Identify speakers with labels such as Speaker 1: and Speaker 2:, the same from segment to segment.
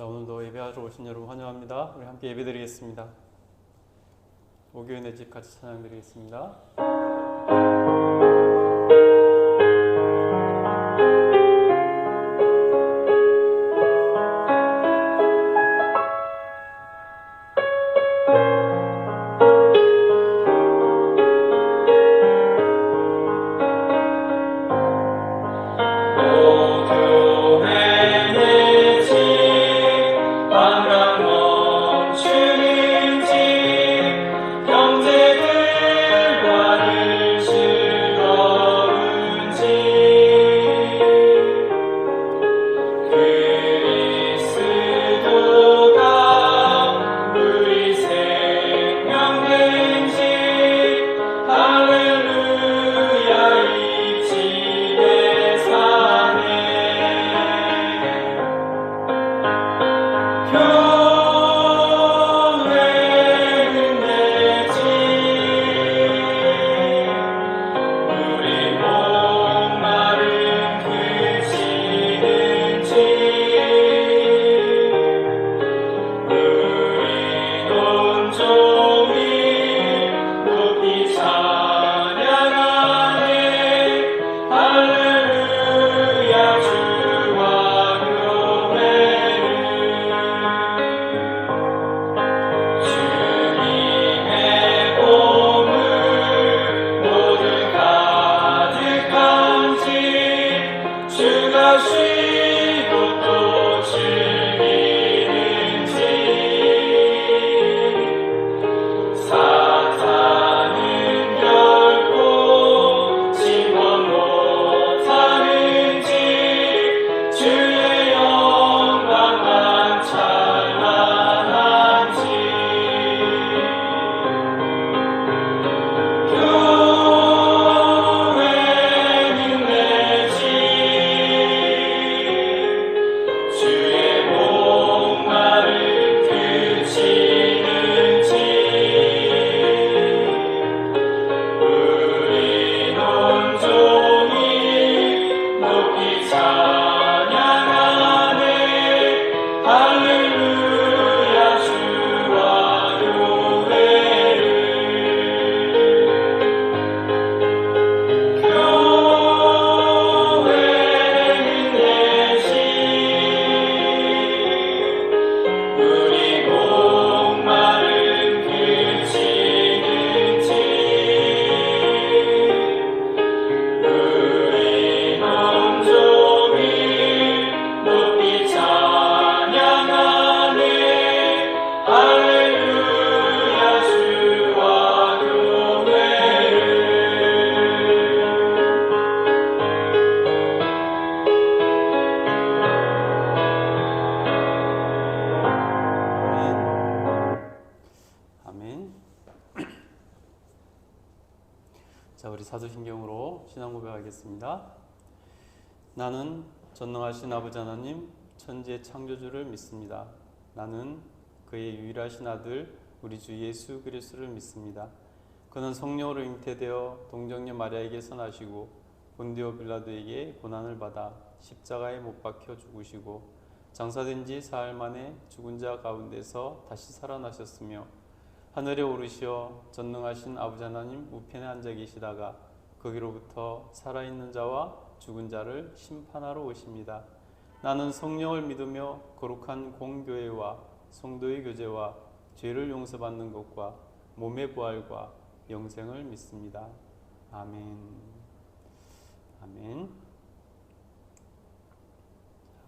Speaker 1: 자, 오늘도 예배하러 오신 여러분 환영합니다. 우리 함께 예배드리겠습니다. 오교인의 집 같이 찬양드리겠습니다. 자, 우리 사도신경으로 신앙 고백하겠습니다. 나는 전능하신 아버지 하나님 천지의 창조주를 믿습니다. 나는 그의 유일하신 아들 우리 주 예수 그리스도를 믿습니다. 그는 성령으로 잉태되어 동정녀 마리아에게서 나시고 본디오 빌라도에게 고난을 받아 십자가에 못 박혀 죽으시고 장사된 지 사흘 만에 죽은 자 가운데서 다시 살아나셨으며 하늘에 오르시어 전능하신 아버지 하나님 우편에 앉아 계시다가 거기로부터 살아있는 자와 죽은 자를 심판하러 오십니다. 나는 성령을 믿으며 거룩한 공교회와 성도의 교제와 죄를 용서받는 것과 몸의 부활과 영생을 믿습니다. 아멘. 아멘.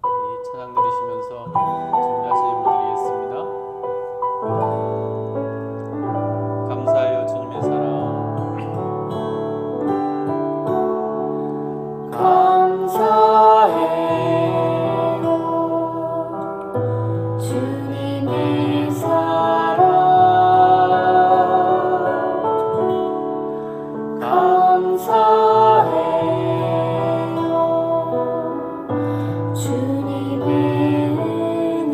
Speaker 1: 우리 찬양 들으시면서 준비하신 예물 드리겠습니다. 감사해요 주님의 사랑.
Speaker 2: 감사해요 주님의 사랑. 감사해요 주님의 은혜.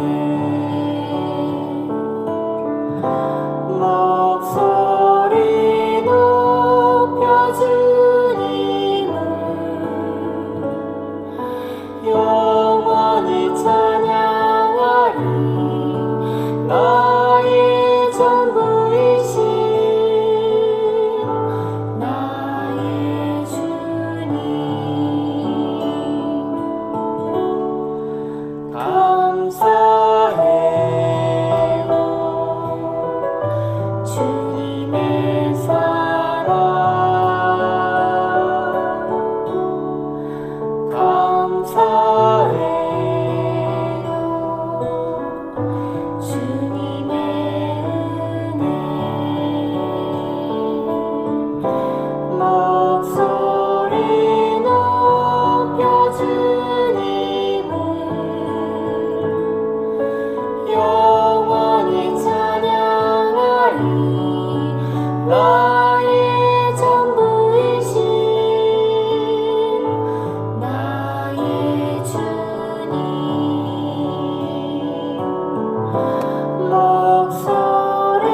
Speaker 2: 목소리 높여 주님을 영원히 찬양하리. 감사해요 주님의 은혜 목소리 높여 주님을 영원히 찬양하리 나의 전부이신 나의 주님 목소리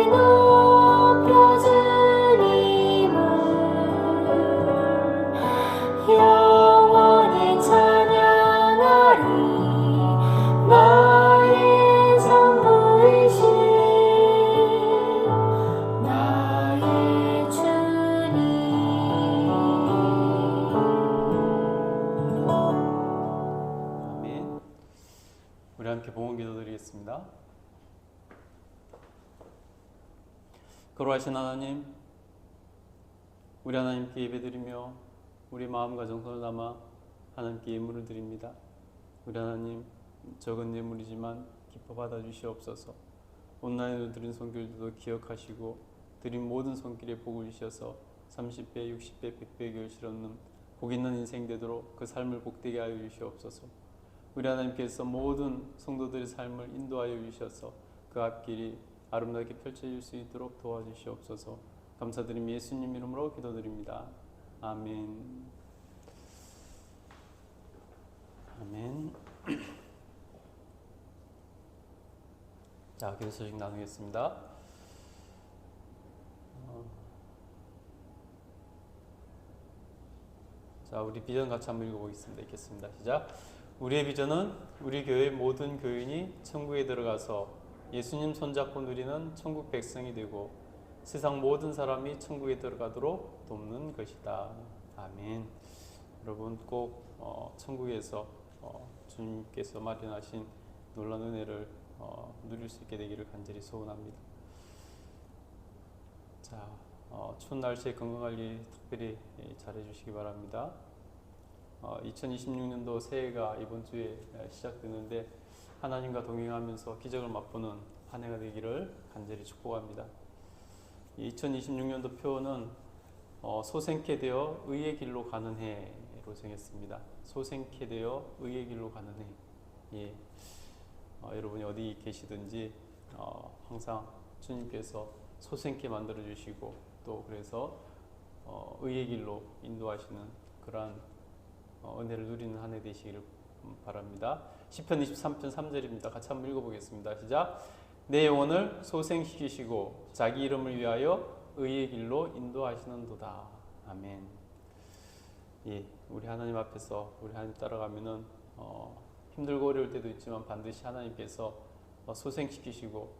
Speaker 2: 높여 주님을 영원히 찬양하리 나의 전부이신 나의 주님
Speaker 1: 아멘. 우리 함께 봉헌 기도드리겠습니다. 거룩하신 하나님, 우리 하나님께 예배드리며 우리 마음과 정성을 담아 하나님께 예물을 드립니다. 우리 하나님, 적은 예물이지만 기뻐 받아주시옵소서. 온라인으로 드린 손길들도 기억하시고 드린 모든 손길에 복을 주셔서 30배, 60배, 100배 결실 없는 복 있는 인생 되도록 그 삶을 복되게 하여 주시옵소서. 우리 하나님께서 모든 성도들의 삶을 인도하여 주셔서 그 앞길이 아름답게 펼쳐질 수 있도록 도와주시옵소서. 감사드리며 예수님 이름으로 기도드립니다. 아멘. 아멘. 자, 기도 소식 나누겠습니다. 자, 우리 비전 같이 한번 읽어보겠습니다. 읽겠습니다. 시작. 우리의 비전은 우리 교회 모든 교인이 천국에 들어가서 예수님 손잡고 누리는 천국 백성이 되고 세상 모든 사람이 천국에 들어가도록 돕는 것이다. 아멘. 여러분 꼭 천국에서 주님께서 마련하신 놀라운 은혜를 누릴 수 있게 되기를 간절히 소원합니다. 자, 추운 날씨에 건강관리 특별히 잘해주시기 바랍니다. 2026년도 새해가 이번 주에 시작되는데 하나님과 동행하면서 기적을 맛보는 한 해가 되기를 간절히 축복합니다. 2026년도 표어는 소생케 되어 의의 길로 가는 해로 정했습니다. 소생케 되어 의의 길로 가는 해. 예. 여러분이 어디 계시든지 항상 주님께서 소생케 만들어 주시고 또 그래서 의의 길로 인도하시는 그러한 은혜를 누리는 한 해 되시기를 바랍니다. 시편 23편 3절입니다. 같이 한번 읽어보겠습니다. 시작. 내 영혼을 소생시키시고 자기 이름을 위하여 의의 길로 인도하시는도다. 아멘. 예, 우리 하나님 앞에서 우리 하나님 따라가면은 힘들고 어려울 때도 있지만 반드시 하나님께서 소생시키시고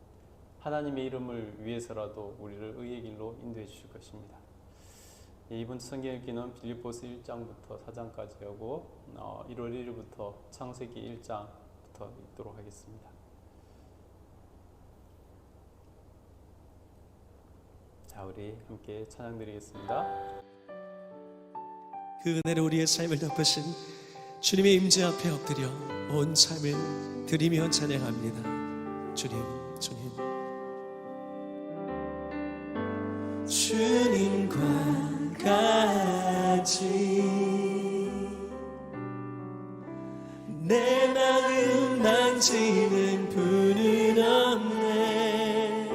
Speaker 1: 하나님의 이름을 위해서라도 우리를 의의 길로 인도해 주실 것입니다. 예, 이번 성경 읽기는 빌립보서 1장부터 4장까지 하고 1월 1일부터 창세기 1장부터 읽도록 하겠습니다. 자, 우리 함께 찬양 드리겠습니다.
Speaker 3: 그 은혜로 우리의 삶을 덮으신 주님의 임재 앞에 엎드려 온 삶을 드리며 찬양합니다. 주님, 주님. 주님과 같이 내 마음 만지는 분은 없네.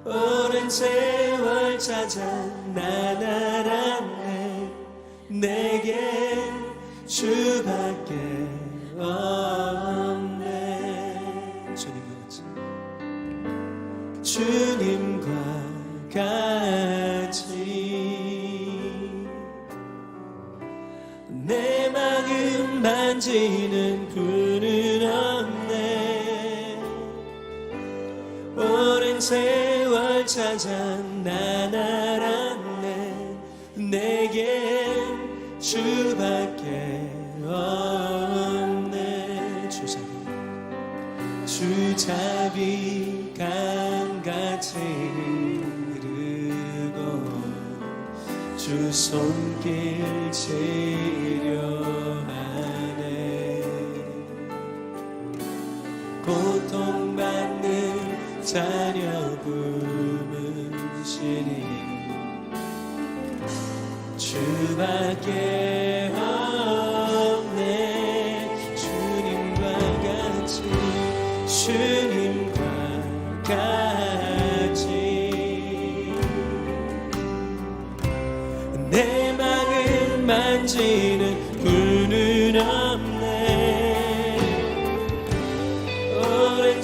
Speaker 3: 오랜 세월 찾아 난 알았네. 내게 주밖에 없네. 주님과 같이 내 마음 만지는 분은 없네. 오랜 세월 찾아 난 알았네. 내겐 주밖에 없네. 주잡이 강같이 흐르고 주 손길 지려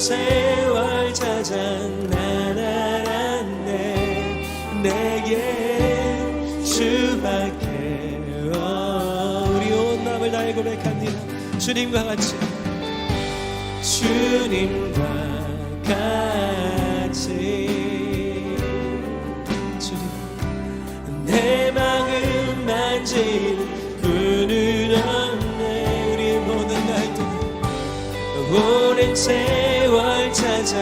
Speaker 3: 세월 찾아 난 알았네 내게 주밖에 우리 온 마음을 다해 고백합니다. 주님과 같이 주님과 같이 주님 내 마음 만질 분은 없네. 우리 모든 날들 오랜 세월 찾아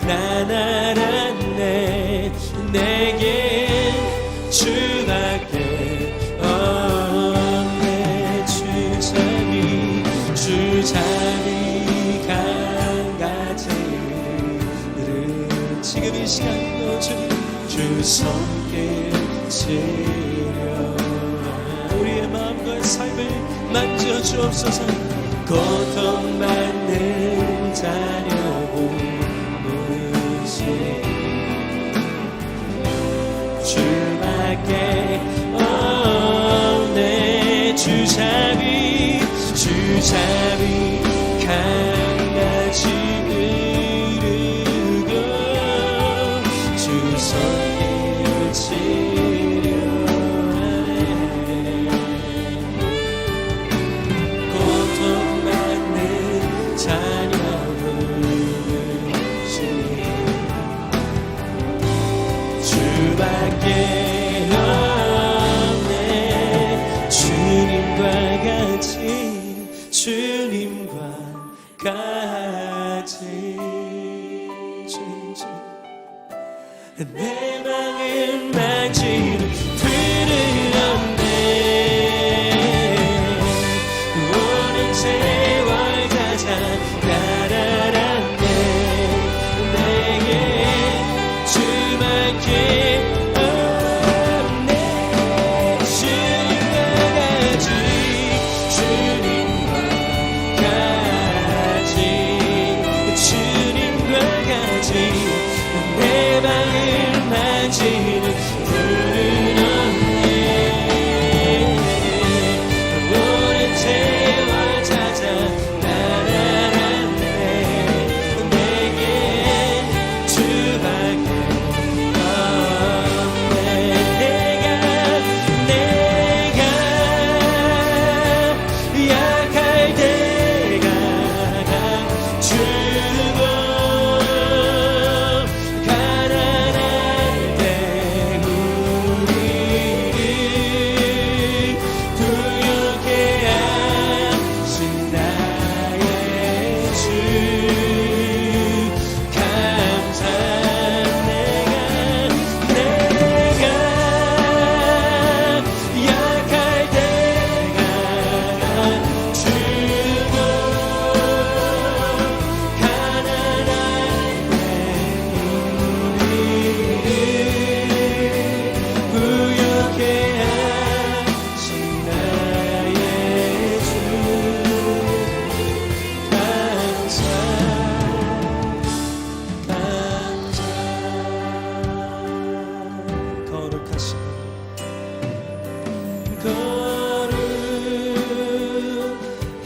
Speaker 3: 난 알았네 내게 주밖에 없네. 주잡이 강같이 지금 이 시간 주 손길 지려 우리의 마음과 삶을 만져주옵소서. 고통받는 자녀분이시 주밖에 없네. 주잡이 강같이 흐르고 주 손길 치료하네. 고통받는 자녀분이시 주밖에 없네. 주님과 같이 내 마음 만지는 불은 없네. 오랜 세월 가자 날 알았네 내게 주밖에 없네. 주님과 같이 내 마음 만지는 불은 없네. 오랜 세월 찾아 날 알았네 내게 주밖에 없네. 내가 약할 때가 주고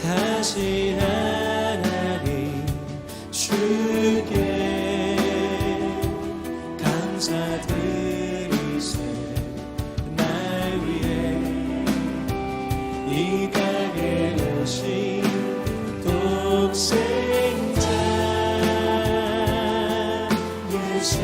Speaker 3: 거룩하신 하나님 주께 감사드리세. 날 위해 이 땅에 오신 독생자 예수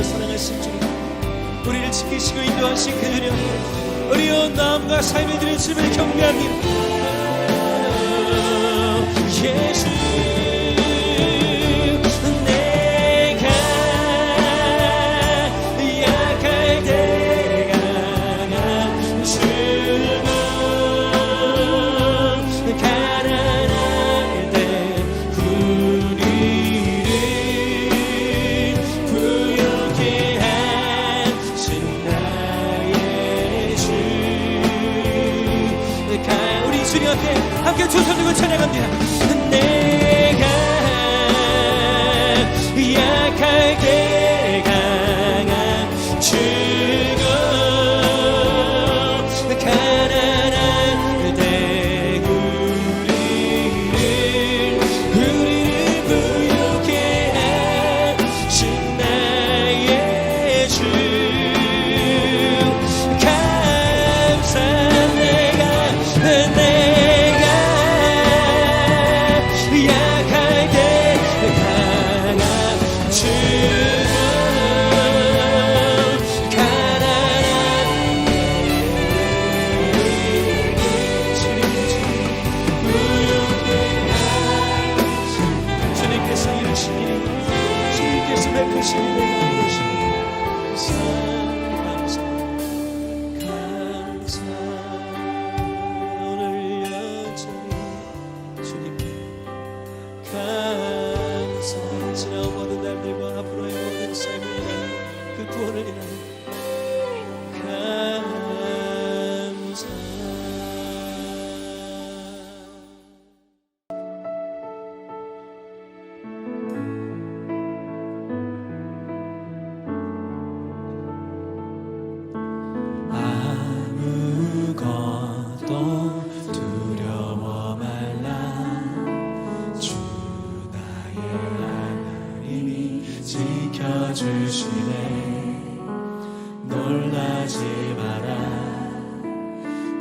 Speaker 3: 사랑하신 주님, 우리를 지키시고 인도하신 그들여 우리 온 마음과 삶을 드린 주님을 경배합니다. 예수 내가 약할 때가 주고 가난할 때 우리를 부여케 하신 나의 주. 우리 주님 앞에 함께 두 손 들고 찬양합니다. 내가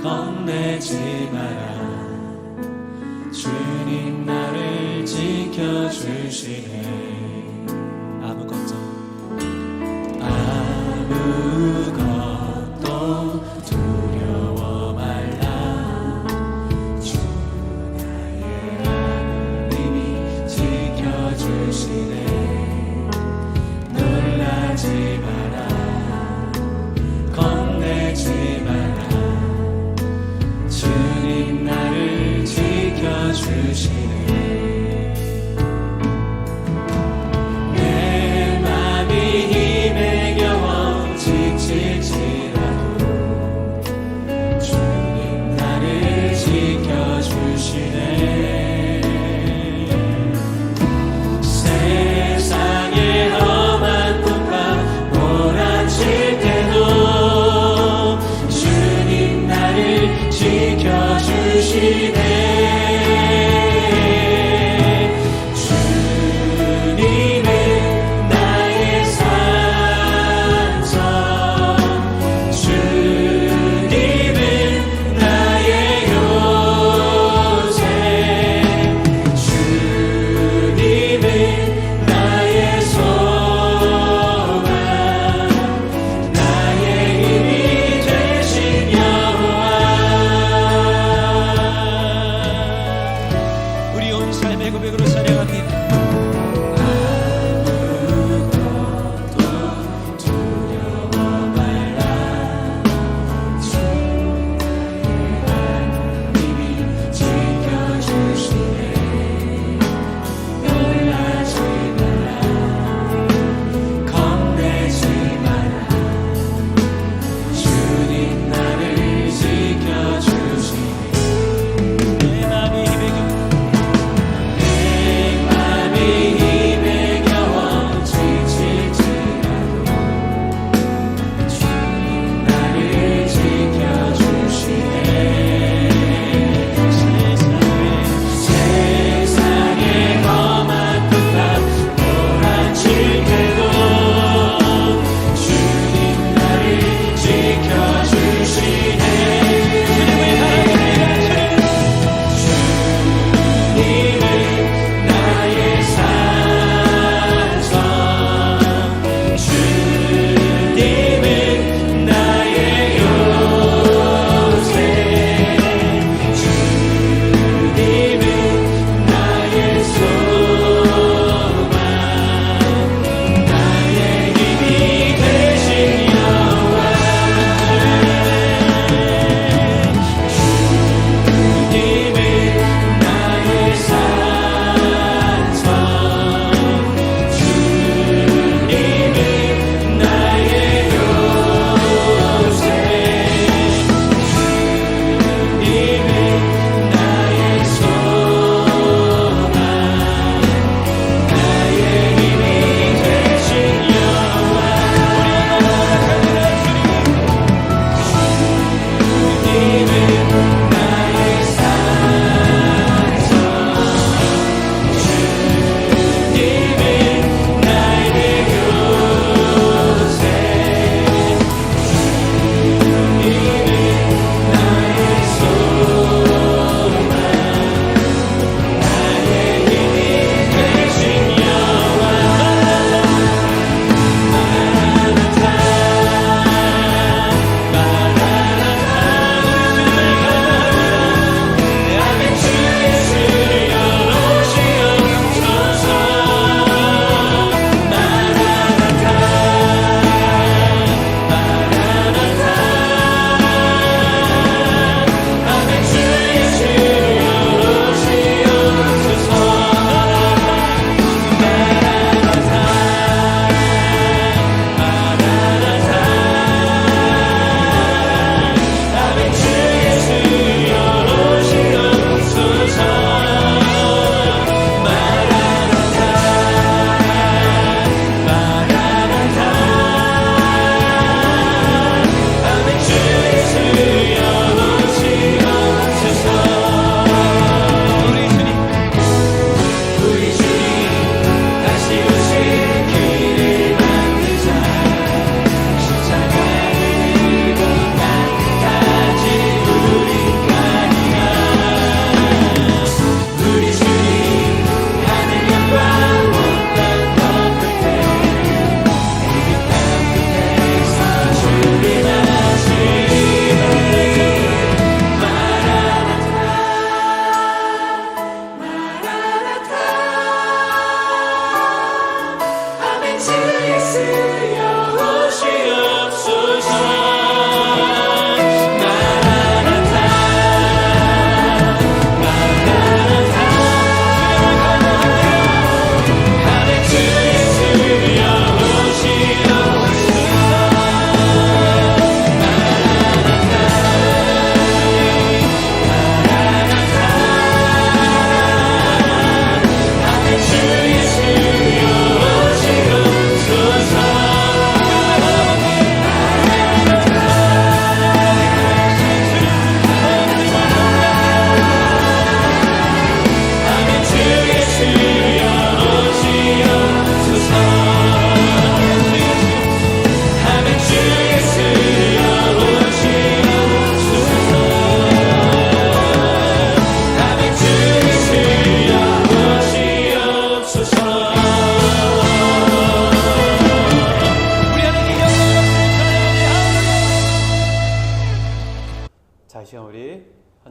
Speaker 3: 겁내지 마라. 주님 나를 지켜주시네. 아무것도 두려워 말라. 주 나의 하나님이 지켜주시네. 놀라지 마라. 겁내지 마라. 주님 나를 지켜주시네. 내 맘이 힘에 겨워 지칠지라도 주님 나를 지켜주시네. 세상의 험한 풍파 몰아칠 때도 주님 나를 지켜주시네. 주님은 나의 산성, 주님은 나의 요새, 주님은 나의 소망, 나의 힘이 되신 여호와.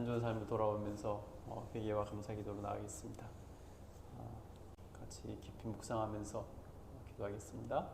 Speaker 1: 한 주한 삶을 돌아오면서 회개와 감사 기도로 나가겠습니다. 같이 깊이 묵상하면서 기도하겠습니다.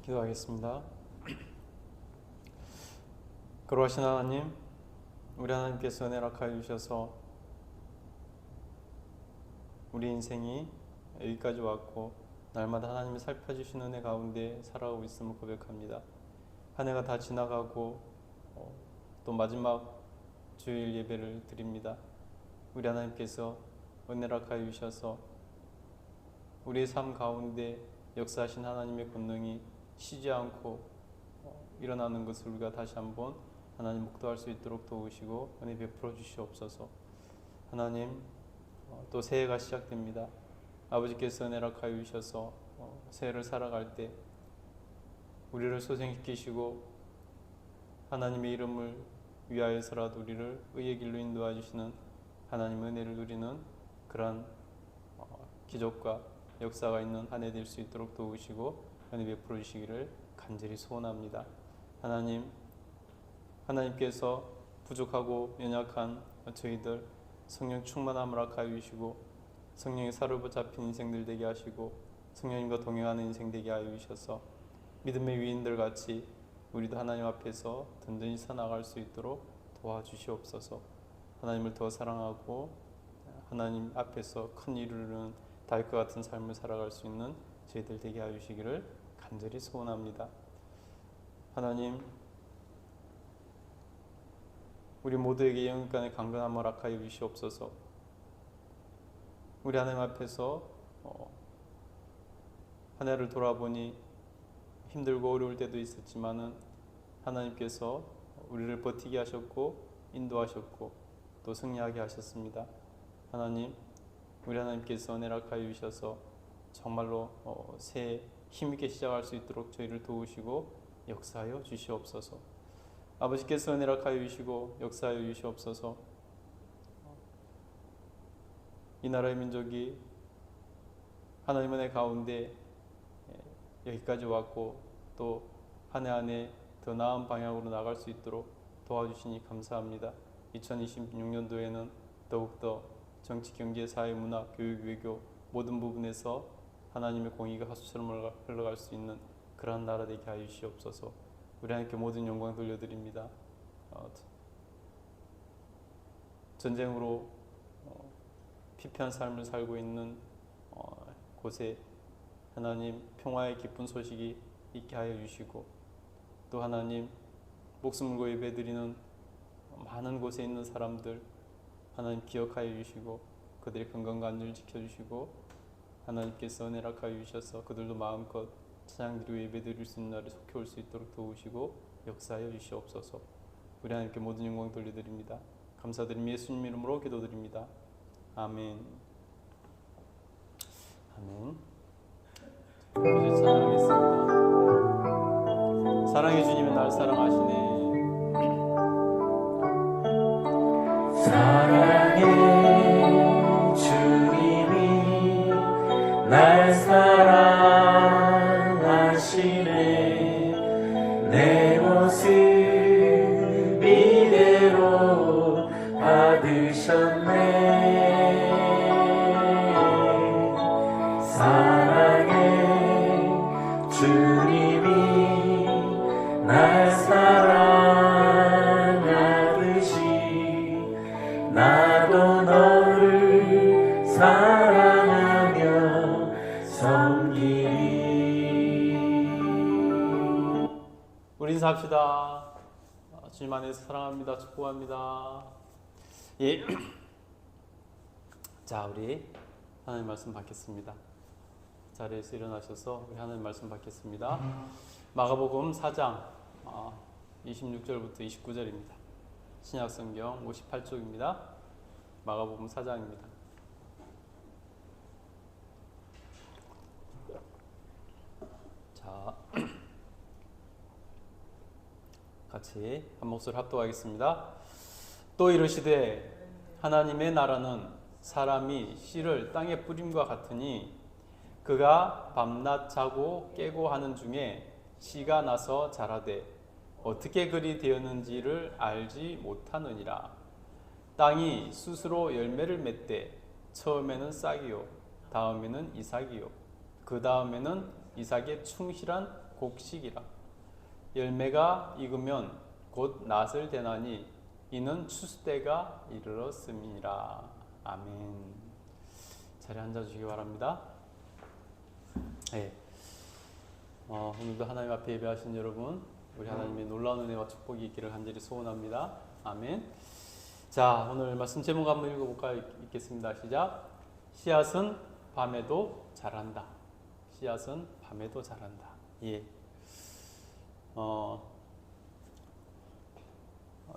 Speaker 1: 기도하겠습니다. 거룩하신 하나님, 우리 하나님께서 은혜를 허락하여 주셔서 우리 인생이 여기까지 왔고 날마다 하나님이 살펴주시는 은혜 가운데 살아가고 있음을 고백합니다. 한 해가 다 지나가고 또 마지막 주일 예배를 드립니다. 우리 하나님께서 은혜를 허락하여 주셔서 우리의 삶 가운데 역사하신 하나님의 권능이 쉬지 않고 일어나는 것을 우리가 다시 한번 하나님 묵도할 수 있도록 도우시고 은혜 베풀어 주시옵소서. 하나님, 또 새해가 시작됩니다. 아버지께서 은혜를 허락하여 주셔서 새해를 살아갈 때 우리를 소생시키시고 하나님의 이름을 위하여서라도 우리를 의의 길로 인도해 주시는 하나님의 은혜를 누리는 그러한 기적과 역사가 있는 한 해 될 수 있도록 도우시고 은혜 베풀어 주시기를 간절히 소원합니다. 하나님께서 부족하고 연약한 저희들 성령 충만함을 허락하여 주시고 성령의 사로잡힌 인생들 되게 하시고 성령님과 동행하는 인생 되게 하여 주셔서 믿음의 위인들 같이 우리도 하나님 앞에서 든든히 서나갈 수 있도록 도와주시옵소서. 하나님을 더 사랑하고 하나님 앞에서 큰 일을 이루는 다윗과 같은 삶을 살아갈 수 있는 저희들 되게 하여 주시기를 간절히 소원합니다. 하나님, 우리 모두에게 영육간의 강건함을 허락하여 주시옵소서. 우리 하나님 앞에서 한 해를 돌아보니 힘들고 어려울 때도 있었지만은 하나님께서 우리를 버티게 하셨고 인도하셨고 또 승리하게 하셨습니다. 하나님, 우리 하나님께서 은혜를 허락하여 주셔서 정말로 새해 힘있게 시작할 수 있도록 저희를 도우시고 역사하여 주시옵소서. 아버지께서 은혜를 허락하여 주시고 역사하여 주시옵소서. 이 나라의 민족이 하나님 은혜 가운데 여기까지 왔고 또 한 해 안에 더 나은 방향으로 나갈 수 있도록 도와주시니 감사합니다. 2026년도에는 더욱더 정치, 경제, 사회, 문화, 교육, 외교 모든 부분에서 하나님의 공의가 하수처럼 흘러갈 수 있는 그러한 나라 되게 하여 주시옵소서. 우리 하나님께 모든 영광 돌려드립니다. 전쟁으로 피폐한 삶을 살고 있는 곳에 하나님 평화의 기쁜 소식이 있게 하여 주시고 또 하나님 목숨을 걸고 예배드리는 많은 곳에 있는 사람들 하나님 기억하여 주시고 그들의 건강과 안전을 지켜주시고 하나님께서 은혜를 허락하여 주셔서 그들도 마음껏 찬양드리고 예배드릴 수 있는 날에 속해 올 수 있도록 도우시고 역사하여 주시옵소서. 우리 하나님께 모든 영광 돌려드립니다. 감사드리며 예수님 이름으로 기도드립니다. 아멘. 아멘. 이제 찬양하겠습니다. 사랑해 주님이 날 사랑하시네.
Speaker 4: 사랑해 주님이 날 사랑하시네. 내 모습 이대로 받으셨네. 사랑해 주님이 날 사랑하듯이 나도 너를 사랑하며 섬기리.
Speaker 1: 우리 인사합시다. 주님 안에서 사랑합니다. 축복합니다. 예. 자, 우리 하나님 말씀 받겠습니다. 자리에서 일어나셔서 우리 하나님 말씀 받겠습니다. 마가복음 4장 26절부터 29절입니다. 신약성경 58쪽입니다. 마가복음 4장입니다. 자, 같이 한 목소리 합독하겠습니다. 또 이르시되 하나님의 나라는 사람이 씨를 땅에 뿌림과 같으니 그가 밤낮 자고 깨고 하는 중에 씨가 나서 자라되 어떻게 그리 되었는지를 알지 못하느니라. 땅이 스스로 열매를 맺되 처음에는 싹이요 다음에는 이삭이요 그 다음에는 이삭의 충실한 곡식이라. 열매가 익으면 곧 낫을 대나니 이는 추수때가 이르렀음이니라. 아멘. 자리에 앉아주시기 바랍니다. 네. 오늘도 하나님 앞에 예배하신 여러분, 우리 하나님의 놀라운 은혜와 축복이 있기를 간절히 소원합니다. 아멘. 자, 오늘 말씀 제목 한번 읽어볼까요? 읽겠습니다. 시작. 씨앗은 밤에도 자란다. 씨앗은 밤에도 자란다. 예.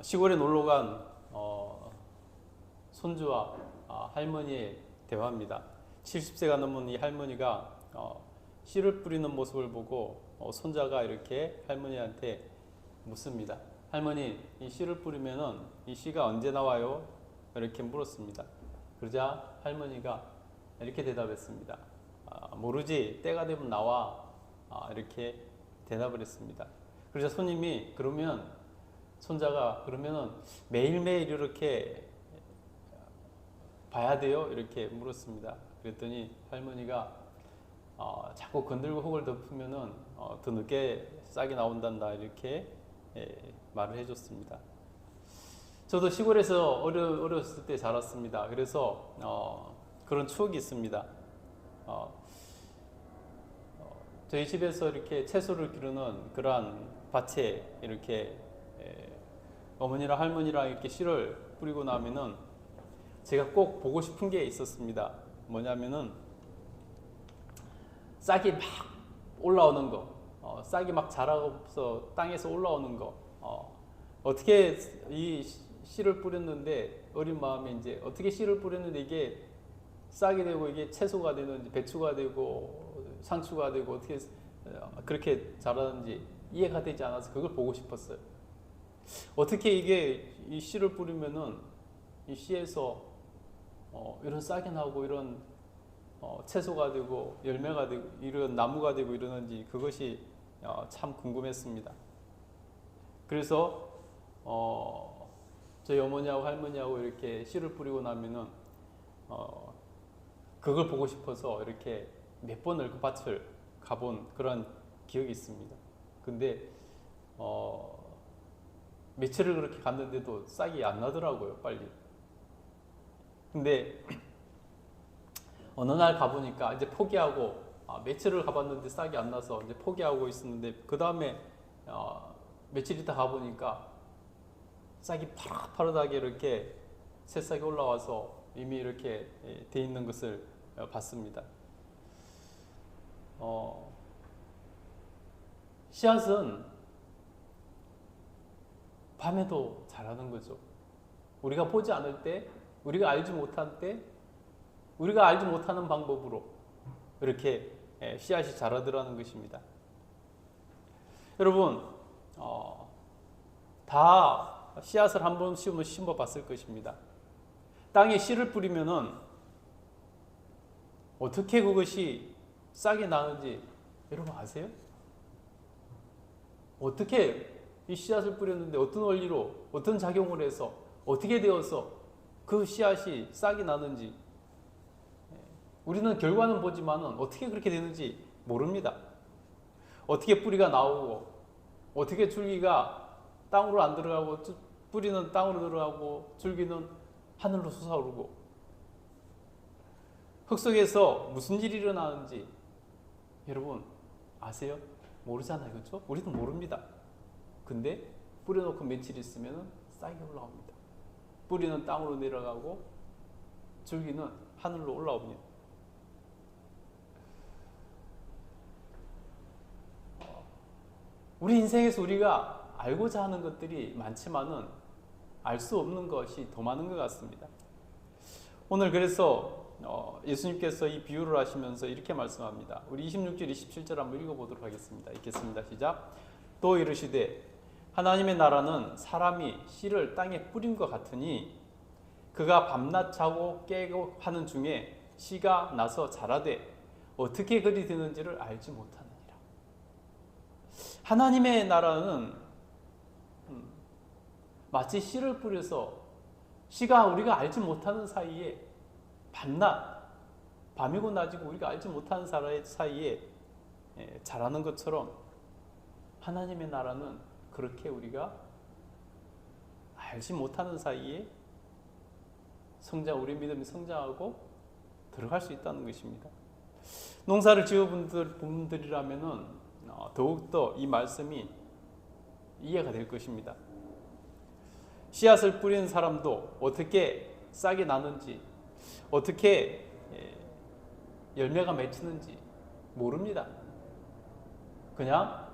Speaker 1: 시골에 놀러간 손주와 할머니의 대화입니다. 70세가 넘은 이 할머니가 씨를 뿌리는 모습을 보고 손자가 이렇게 할머니한테 묻습니다. 할머니, 이 씨를 뿌리면은 이 씨가 언제 나와요? 이렇게 물었습니다. 그러자 할머니가 이렇게 대답했습니다. 모르지, 때가 되면 나와. 이렇게 대답을 했습니다. 그러자 손님이 손자가 그러면은 매일매일 이렇게 봐야 돼요? 이렇게 물었습니다. 그랬더니 할머니가 자꾸 건들고 흙을 덮으면은 더 늦게 싹이 나온단다. 이렇게 말을 해줬습니다. 저도 시골에서 어렸을 때 자랐습니다. 그래서 그런 추억이 있습니다. 저희 집에서 이렇게 채소를 기르는 그러한 밭에 이렇게 어머니랑 할머니랑 이렇게 씨를 뿌리고 나면은 제가 꼭 보고 싶은 게 있었습니다. 뭐냐면은 싹이 막 올라오는 거, 싹이 막 자라서 땅에서 올라오는 거, 어떻게 이 씨를 뿌렸는데 어린 마음에 이제 어떻게 씨를 뿌렸는데 이게 싹이 되고 이게 채소가 되는지 배추가 되고 상추가 되고 어떻게 그렇게 자라는지 이해가 되지 않아서 그걸 보고 싶었어요. 어떻게 이게 이 씨를 뿌리면은 이 씨에서 이런 싹이 나고 이런 채소가 되고 열매가 되고 이런 나무가 되고 이러는지 그것이 참 궁금했습니다. 그래서 저희 어머니하고 할머니하고 이렇게 씨를 뿌리고 나면은 그걸 보고 싶어서 이렇게 몇 번을 그 밭을 가본 그런 기억이 있습니다. 근데 며칠을 그렇게 갔는데도 싹이 안 나더라고요, 빨리. 근데 어느 날 가보니까 이제 포기하고 며칠을 가봤는데 싹이 안 나서 이제 포기하고 있었는데 그 다음에 며칠 있다 가보니까 싹이 파릇파릇하게 이렇게 새싹이 올라와서 이미 이렇게 돼 있는 것을 봤습니다. 씨앗은 밤에도 자라는 거죠. 우리가 보지 않을 때, 우리가 알지 못할 때, 우리가 알지 못하는 방법으로 이렇게 씨앗이 자라더라는 것입니다. 여러분, 다 씨앗을 한 번 심어 봤을 것입니다. 땅에 씨를 뿌리면은 어떻게 그것이 싹이 나는지 여러분 아세요? 어떻게 이 씨앗을 뿌렸는데 어떤 원리로 어떤 작용을 해서 어떻게 되어서 그 씨앗이 싹이 나는지 우리는 결과는 보지만은 어떻게 그렇게 되는지 모릅니다. 어떻게 뿌리가 나오고 어떻게 줄기가 땅으로 안 들어가고 뿌리는 땅으로 들어가고 줄기는 하늘로 솟아오르고 흙 속에서 무슨 일이 일어나는지 여러분 아세요? 모르잖아요, 그렇죠? 우리도 모릅니다. 근데 뿌려놓고 며칠 있으면 싹이 올라옵니다. 뿌리는 땅으로 내려가고 줄기는 하늘로 올라옵니다. 우리 인생에서 우리가 알고자 하는 것들이 많지만은 알 수 없는 것이 더 많은 것 같습니다. 오늘 그래서 예수님께서 이 비유를 하시면서 이렇게 말씀합니다. 우리 26절, 27절 한번 읽어보도록 하겠습니다. 읽겠습니다. 시작. 또 이르시되 하나님의 나라는 사람이 씨를 땅에 뿌린 것 같으니 그가 밤낮 자고 깨고 하는 중에 씨가 나서 자라되 어떻게 그리 되는지를 알지 못하느니라. 하나님의 나라는 마치 씨를 뿌려서 씨가 우리가 알지 못하는 사이에 밤낮, 밤이고 낮이고 우리가 알지 못하는 사이에 자라는 것처럼 하나님의 나라는 그렇게 우리가 알지 못하는 사이에 우리 믿음이 성장하고 들어갈 수 있다는 것입니다. 농사를 지어본 분들이라면은 더욱더 이 말씀이 이해가 될 것입니다. 씨앗을 뿌리는 사람도 어떻게 싹이 나는지 어떻게 열매가 맺히는지 모릅니다. 그냥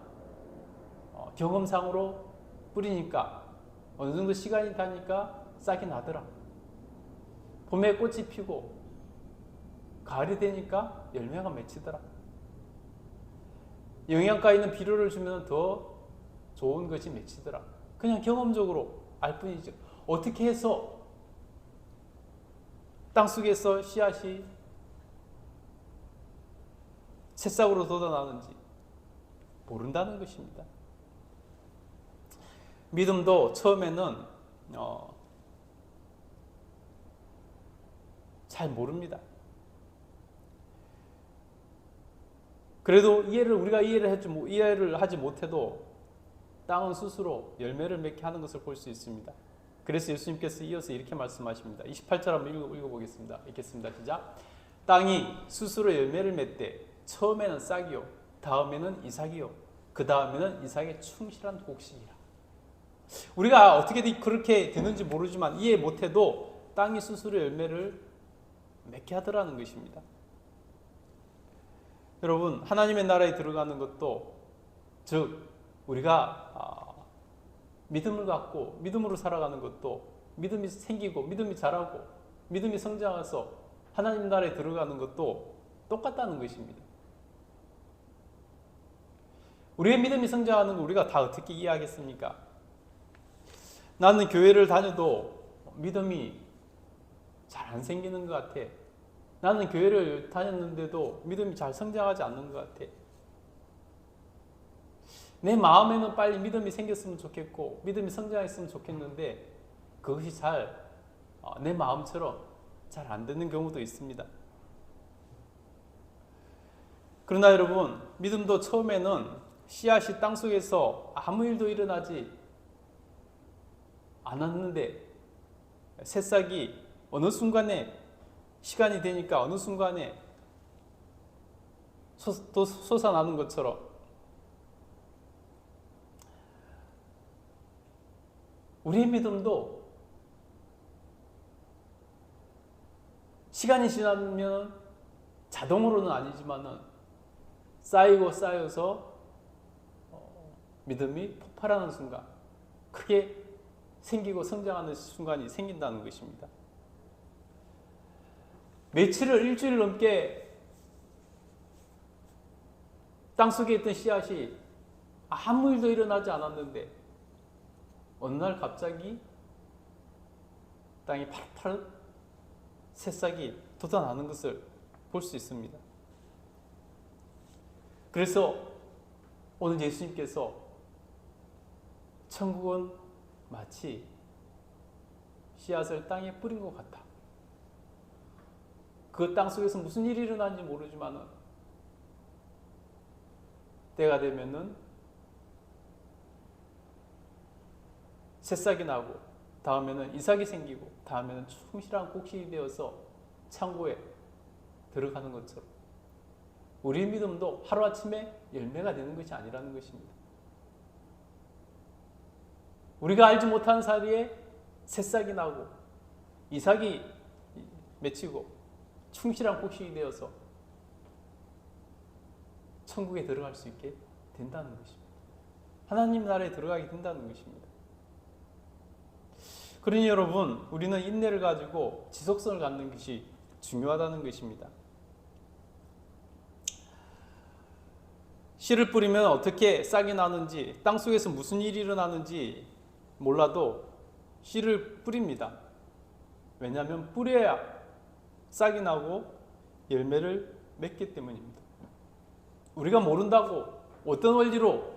Speaker 1: 경험상으로 뿌리니까 어느 정도 시간이 가니까 싹이 나더라. 봄에 꽃이 피고 가을이 되니까 열매가 맺히더라. 영양가 있는 비료를 주면 더 좋은 것이 맺히더라. 그냥 경험적으로 알 뿐이죠. 어떻게 해서 땅속에서 씨앗이 새싹으로 돋아나는지 모른다는 것입니다. 믿음도 처음에는 잘 모릅니다. 그래도 우리가 이해를 하지 못해도 땅은 스스로 열매를 맺게 하는 것을 볼 수 있습니다. 그래서 예수님께서 이어서 이렇게 말씀하십니다. 28절 한번 읽어보겠습니다. 읽겠습니다. 시작. 땅이 스스로 열매를 맺되 처음에는 싹이요 다음에는 이삭이요 그 다음에는 이삭의 충실한 곡식이라. 우리가 어떻게 그렇게 되는지 모르지만 이해 못해도 땅이 스스로 열매를 맺게 하더라는 것입니다. 여러분, 하나님의 나라에 들어가는 것도, 즉 우리가 믿음을 갖고 믿음으로 살아가는 것도, 믿음이 생기고 믿음이 자라고 믿음이 성장해서 하나님 나라에 들어가는 것도 똑같다는 것입니다. 우리의 믿음이 성장하는 거 우리가 다 어떻게 이해하겠습니까? 나는 교회를 다녀도 믿음이 잘 안 생기는 것 같아. 나는 교회를 다녔는데도 믿음이 잘 성장하지 않는 것 같아. 내 마음에는 빨리 믿음이 생겼으면 좋겠고 믿음이 성장했으면 좋겠는데 그것이 잘 내 마음처럼 잘 안 되는 경우도 있습니다. 그러나 여러분, 믿음도 처음에는 씨앗이 땅속에서 아무 일도 일어나지 않았는데 새싹이 어느 순간에 시간이 되니까 어느 순간에 또 솟아나는 것처럼 우리의 믿음도 시간이 지나면 자동으로는 아니지만은 쌓이고 쌓여서 믿음이 폭발하는 순간, 크게 생기고 성장하는 순간이 생긴다는 것입니다. 며칠을 일주일 넘게 땅속에 있던 씨앗이 아무 일도 일어나지 않았는데 어느 날 갑자기 땅이 파릇파릇 새싹이 돋아나는 것을 볼 수 있습니다. 그래서 오늘 예수님께서 천국은 마치 씨앗을 땅에 뿌린 것 같다. 그 땅 속에서 무슨 일이 일어나는지 모르지만은 때가 되면은 새싹이 나고 다음에는 이삭이 생기고 다음에는 충실한 곡식이 되어서 창고에 들어가는 것처럼 우리의 믿음도 하루아침에 열매가 되는 것이 아니라는 것입니다. 우리가 알지 못한 사이에 새싹이 나고 이삭이 맺히고 충실한 곡식이 되어서 천국에 들어갈 수 있게 된다는 것입니다. 하나님 나라에 들어가게 된다는 것입니다. 그러니 여러분, 우리는 인내를 가지고 지속성을 갖는 것이 중요하다는 것입니다. 씨를 뿌리면 어떻게 싹이 나는지, 땅속에서 무슨 일이 일어나는지 몰라도 씨를 뿌립니다. 왜냐하면 뿌려야 싹이 나고 열매를 맺기 때문입니다. 우리가 모른다고, 어떤 원리로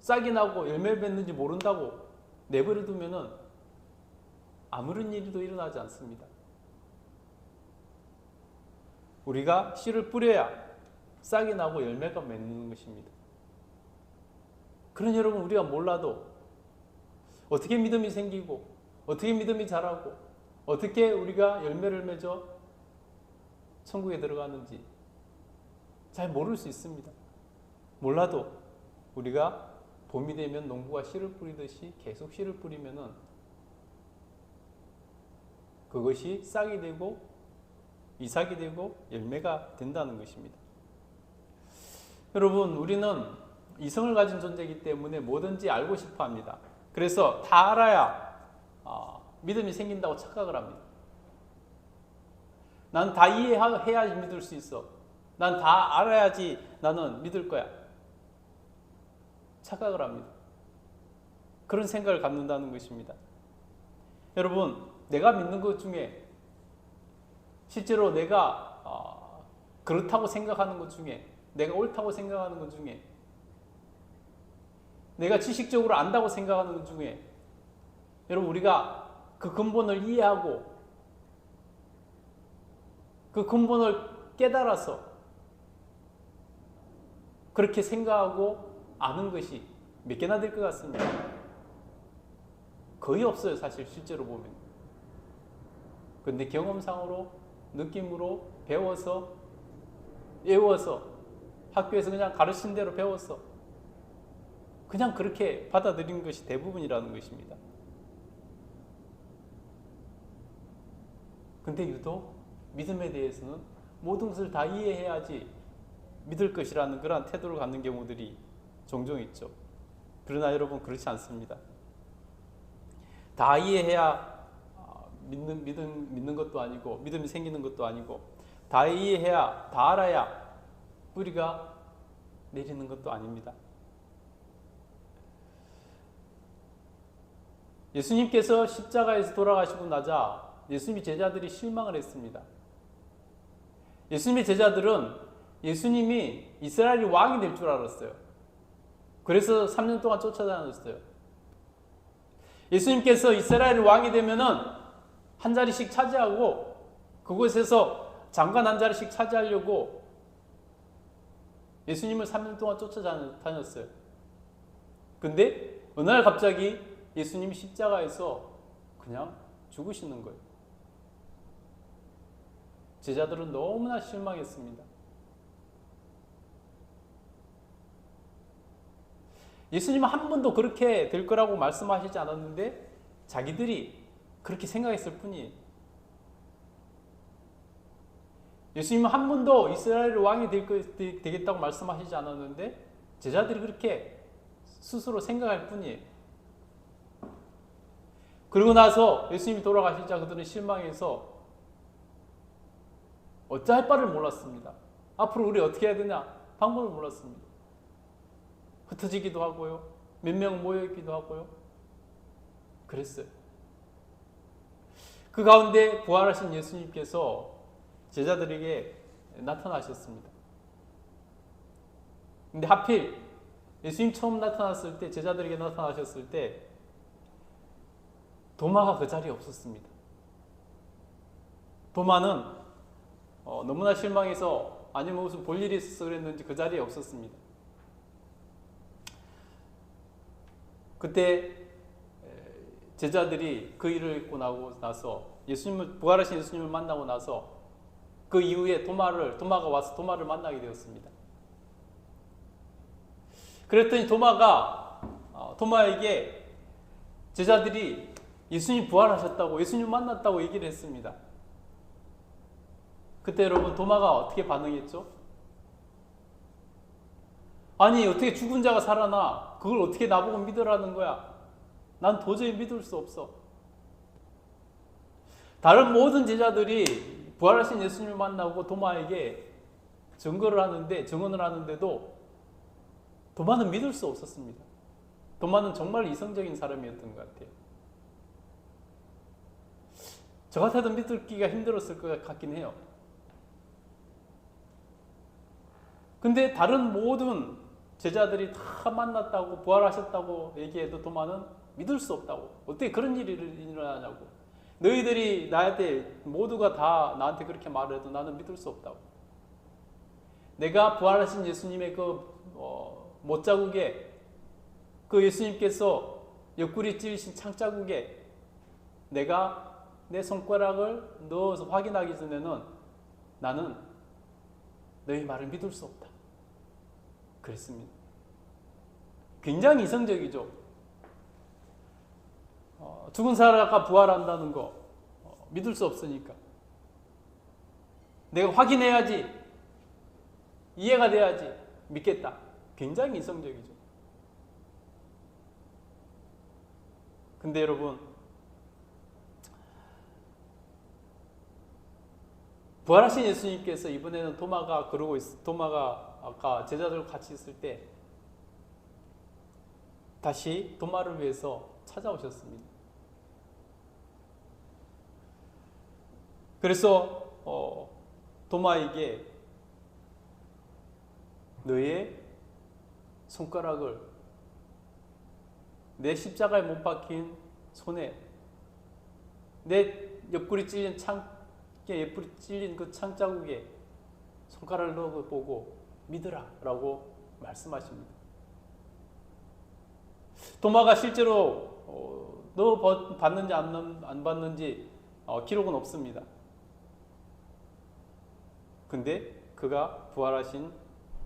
Speaker 1: 싹이 나고 열매를 맺는지 모른다고 내버려 두면은 아무런 일도 일어나지 않습니다. 우리가 씨를 뿌려야 싹이 나고 열매가 맺는 것입니다. 그러니 여러분, 우리가 몰라도 어떻게 믿음이 생기고 어떻게 믿음이 자라고 어떻게 우리가 열매를 맺어 천국에 들어가는지 잘 모를 수 있습니다. 몰라도 우리가 봄이 되면 농부가 씨를 뿌리듯이 계속 씨를 뿌리면은 그것이 싹이 되고 이삭이 되고 열매가 된다는 것입니다. 여러분, 우리는 이성을 가진 존재이기 때문에 뭐든지 알고 싶어 합니다. 그래서 다 알아야 믿음이 생긴다고 착각을 합니다. 난 다 이해해야지 믿을 수 있어. 난 다 알아야지 나는 믿을 거야. 착각을 합니다. 그런 생각을 갖는다는 것입니다. 여러분, 내가 믿는 것 중에 실제로 내가 그렇다고 생각하는 것 중에, 내가 옳다고 생각하는 것 중에, 내가 지식적으로 안다고 생각하는 것 중에, 여러분, 우리가 그 근본을 이해하고 그 근본을 깨달아서 그렇게 생각하고 아는 것이 몇 개나 될 것 같습니다. 거의 없어요, 사실 실제로 보면. 근데 경험상으로, 느낌으로 배워서, 외워서, 학교에서 그냥 가르친 대로 배웠어. 그냥 그렇게 받아들인 것이 대부분이라는 것입니다. 근데 유독 믿음에 대해서는 모든 것을 다 이해해야지 믿을 것이라는 그런 태도를 갖는 경우들이 종종 있죠. 그러나 여러분, 그렇지 않습니다. 다 이해해야 믿는 것도 아니고, 믿음이 생기는 것도 아니고, 다 이해해야, 다 알아야 뿌리가 내리는 것도 아닙니다. 예수님께서 십자가에서 돌아가시고 나자 예수님의 제자들이 실망을 했습니다. 예수님의 제자들은 예수님이 이스라엘의 왕이 될 줄 알았어요. 그래서 3년 동안 쫓아다녔어요. 예수님께서 이스라엘의 왕이 되면은 한 자리씩 차지하고, 그곳에서 장관 한 자리씩 차지하려고 예수님을 3년 동안 쫓아다녔어요. 근데 어느 날 갑자기 예수님이 십자가에서 그냥 죽으시는 거예요. 제자들은 너무나 실망했습니다. 예수님은 한 번도 그렇게 될 거라고 말씀하시지 않았는데 자기들이 그렇게 생각했을 뿐이에요. 예수님은 한 번도 이스라엘 왕이 되겠다고 말씀하시지 않았는데 제자들이 그렇게 스스로 생각할 뿐이에요. 그러고 나서 예수님이 돌아가시자 그들은 실망해서 어찌할 바를 몰랐습니다. 앞으로 우리 어떻게 해야 되냐? 방법을 몰랐습니다. 흩어지기도 하고요. 몇 명 모여있기도 하고요. 그랬어요. 그 가운데 부활하신 예수님께서 제자들에게 나타나셨습니다. 근데 하필 예수님 처음 나타났을 때, 제자들에게 나타나셨을 때 도마가 그 자리에 없었습니다. 도마는 너무나 실망해서, 아니면 무슨 볼 일이 있어서 그랬는지 그 자리에 없었습니다. 그때 제자들이 그 일을 있고 나고 나서 부활하신 예수님을 만나고 나서 그 이후에 도마가 와서 도마를 만나게 되었습니다. 그랬더니 도마에게 제자들이 예수님 부활하셨다고, 예수님 만났다고 얘기를 했습니다. 그때 여러분, 도마가 어떻게 반응했죠? 아니, 어떻게 죽은 자가 살아나? 그걸 어떻게 나보고 믿으라는 거야? 난 도저히 믿을 수 없어. 다른 모든 제자들이 부활하신 예수님을 만나고 도마에게 증언을 하는데도 도마는 믿을 수 없었습니다. 도마는 정말 이성적인 사람이었던 것 같아요. 저 같아도 믿기가 힘들었을 것 같긴 해요. 근데 다른 모든 제자들이 다 만났다고, 부활하셨다고 얘기해도 도마는 믿을 수 없다고. 어떻게 그런 일이 일어나냐고. 너희들이 모두가 다 나한테 그렇게 말해도 나는 믿을 수 없다고. 내가 부활하신 예수님의 못자국에, 그 예수님께서 옆구리 찔리신 창자국에 내가 내 손가락을 넣어서 확인하기 전에는 나는 너희 말을 믿을 수 없다. 그랬습니다. 굉장히 이성적이죠. 죽은 사람이 부활한다는 거 믿을 수 없으니까 내가 확인해야지, 이해가 돼야지 믿겠다. 굉장히 이성적이죠. 근데 여러분, 부활하신 예수님께서 이번에는 도마가 아까 제자들과 같이 있을 때 다시 도마를 위해서 찾아오셨습니다. 그래서 도마에게 너의 손가락을 내 십자가에 못 박힌 손에, 내 옆구리 찔린 그 창자국에 손가락을 넣어보고 믿으라 라고 말씀하십니다. 도마가 실제로 너 받는지 안 받는지 기록은 없습니다. 근데 그가 부활하신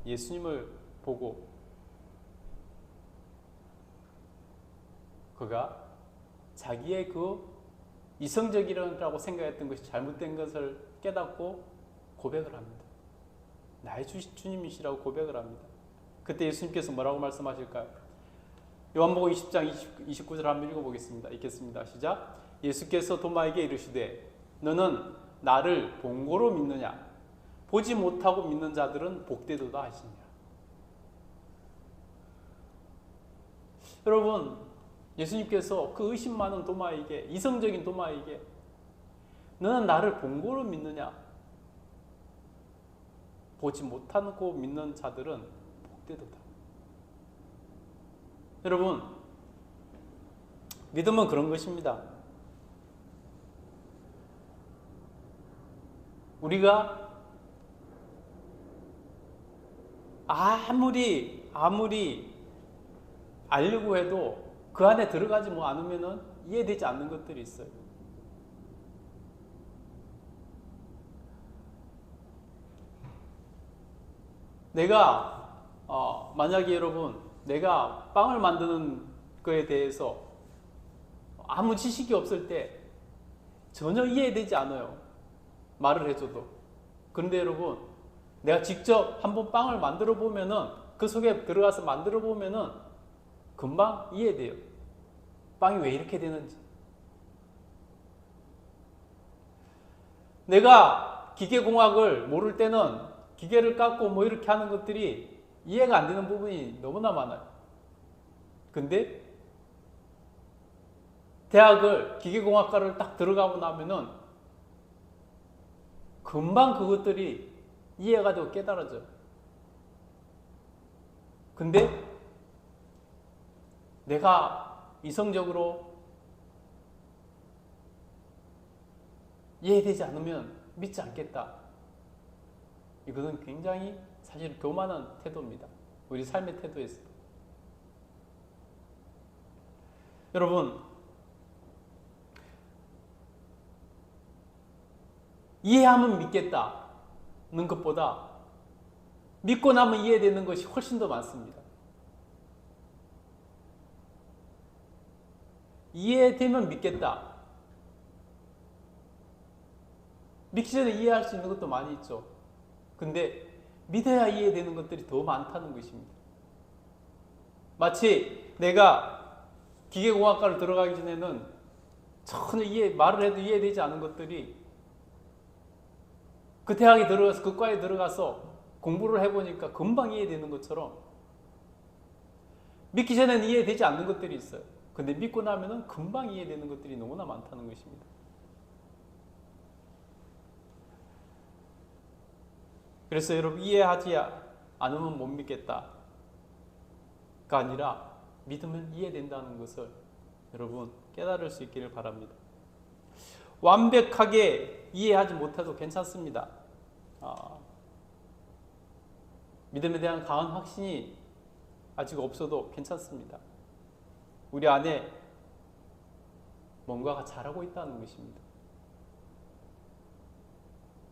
Speaker 1: 예수님을 보고 그가 자기의 그 이성적이라고 생각했던 것이 잘못된 것을 깨닫고 고백을 합니다. 나의 주님이시라고 고백을 합니다. 그때 예수님께서 뭐라고 말씀하실까요? 요한복음 20장 29절 한번 읽어보겠습니다. 읽겠습니다. 시작. 예수께서 도마에게 이르시되 너는 나를 본고로 믿느냐? 보지 못하고 믿는 자들은 복되도다 하시니라. 여러분, 예수님께서 그 의심 많은 도마에게, 이성적인 도마에게 너는 나를 본고로 믿느냐? 보지 못하고 믿는 자들은 복되도다. 여러분, 믿음은 그런 것입니다. 우리가 아무리 알려고 해도 그 안에 들어가지 않으면 이해되지 않는 것들이 있어요. 내가 만약에 여러분 내가 빵을 만드는 거에 대해서 아무 지식이 없을 때 전혀 이해되지 않아요. 말을 해줘도. 그런데 여러분 내가 직접 한번 빵을 만들어 보면은 그 속에 들어가서 만들어 보면은 금방 이해돼요. 빵이 왜 이렇게 되는지. 내가 기계공학을 모를 때는 기계를 깎고 뭐 이렇게 하는 것들이 이해가 안 되는 부분이 너무나 많아요. 근데 대학을 기계공학과를 딱 들어가고 나면은 금방 그것들이 이해가 되고 깨달아져요. 근데 내가 이성적으로 이해되지 않으면 믿지 않겠다. 이것은 굉장히 사실 교만한 태도입니다. 우리 삶의 태도에서. 여러분, 이해하면 믿겠다는 것보다 믿고 나면 이해되는 것이 훨씬 더 많습니다. 이해되면 믿겠다. 믿기 전에 이해할 수 있는 것도 많이 있죠. 근데 믿어야 이해되는 것들이 더 많다는 것입니다. 마치 내가 기계공학과를 들어가기 전에는 전혀 말을 해도 이해되지 않은 것들이 그 대학에 들어가서 그 과에 들어가서 공부를 해보니까 금방 이해되는 것처럼 믿기 전에는 이해되지 않는 것들이 있어요. 근데 믿고 나면은 금방 이해되는 것들이 너무나 많다는 것입니다. 그래서 여러분, 이해하지 않으면 못 믿겠다가 아니라 믿으면 이해된다는 것을 여러분 깨달을 수 있기를 바랍니다. 완벽하게 이해하지 못해도 괜찮습니다. 믿음에 대한 강한 확신이 아직 없어도 괜찮습니다. 우리 안에 뭔가가 자라고 있다는 것입니다.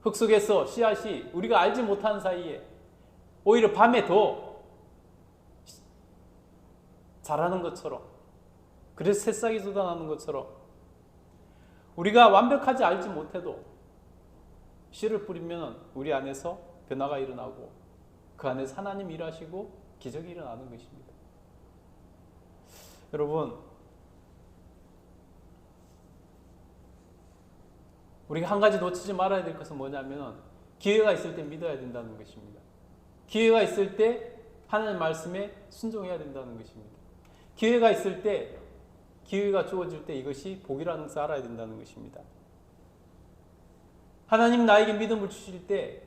Speaker 1: 흙 속에서 씨앗이 우리가 알지 못하는 사이에 오히려 밤에 더 자라는 것처럼, 그래서 새싹이 쏟아나는 것처럼 우리가 완벽하지 알지 못해도 씨를 뿌리면 우리 안에서 변화가 일어나고 그 안에서 하나님 일하시고 기적이 일어나는 것입니다. 여러분, 우리가 한 가지 놓치지 말아야 될 것은 뭐냐면 기회가 있을 때 믿어야 된다는 것입니다. 기회가 있을 때 하나님 말씀에 순종해야 된다는 것입니다. 기회가 있을 때, 기회가 주어질 때 이것이 복이라는 것을 알아야 된다는 것입니다. 하나님 나에게 믿음을 주실 때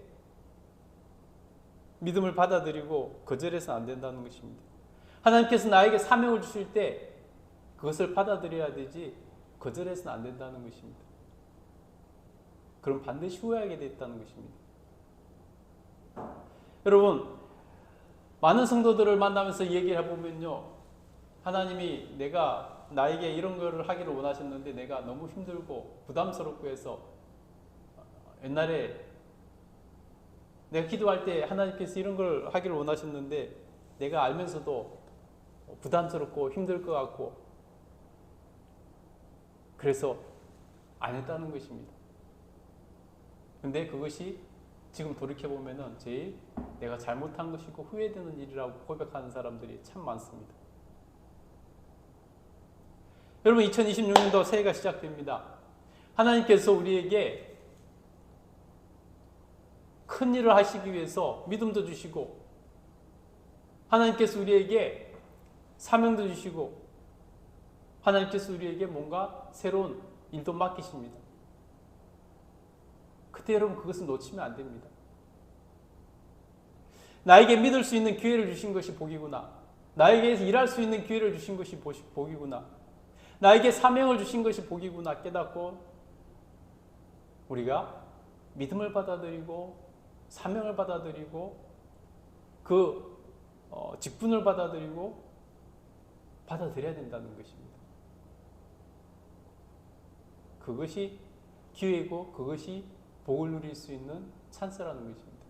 Speaker 1: 믿음을 받아들이고 거절해서는 안 된다는 것입니다. 하나님께서 나에게 사명을 주실 때 그것을 받아들여야 되지 거절해서는 안 된다는 것입니다. 그럼 반드시 후회하게 됐다는 것입니다. 여러분, 많은 성도들을 만나면서 얘기를 해보면요, 하나님이 내가 나에게 이런 거를 하기를 원하셨는데 내가 너무 힘들고 부담스럽고 해서 옛날에 내가 기도할 때 하나님께서 이런 걸 하기를 원하셨는데 내가 알면서도 부담스럽고 힘들 것 같고 그래서 안 했다는 것입니다. 근데 그것이 지금 돌이켜보면은 제일 내가 잘못한 것이고 후회되는 일이라고 고백하는 사람들이 참 많습니다. 여러분 2026년도 새해가 시작됩니다. 하나님께서 우리에게 큰 일을 하시기 위해서 믿음도 주시고 하나님께서 우리에게 사명도 주시고 하나님께서 우리에게 뭔가 새로운 일도 맡기십니다. 그때 여러분 그것은 놓치면 안 됩니다. 나에게 믿을 수 있는 기회를 주신 것이 복이구나. 나에게 일할 수 있는 기회를 주신 것이 복이구나. 나에게 사명을 주신 것이 복이구나 깨닫고 우리가 믿음을 받아들이고 사명을 받아들이고 그 직분을 받아들이고 받아들여야 된다는 것입니다. 그것이 기회이고 그것이 복을 누릴 수 있는 찬스라는 것입니다.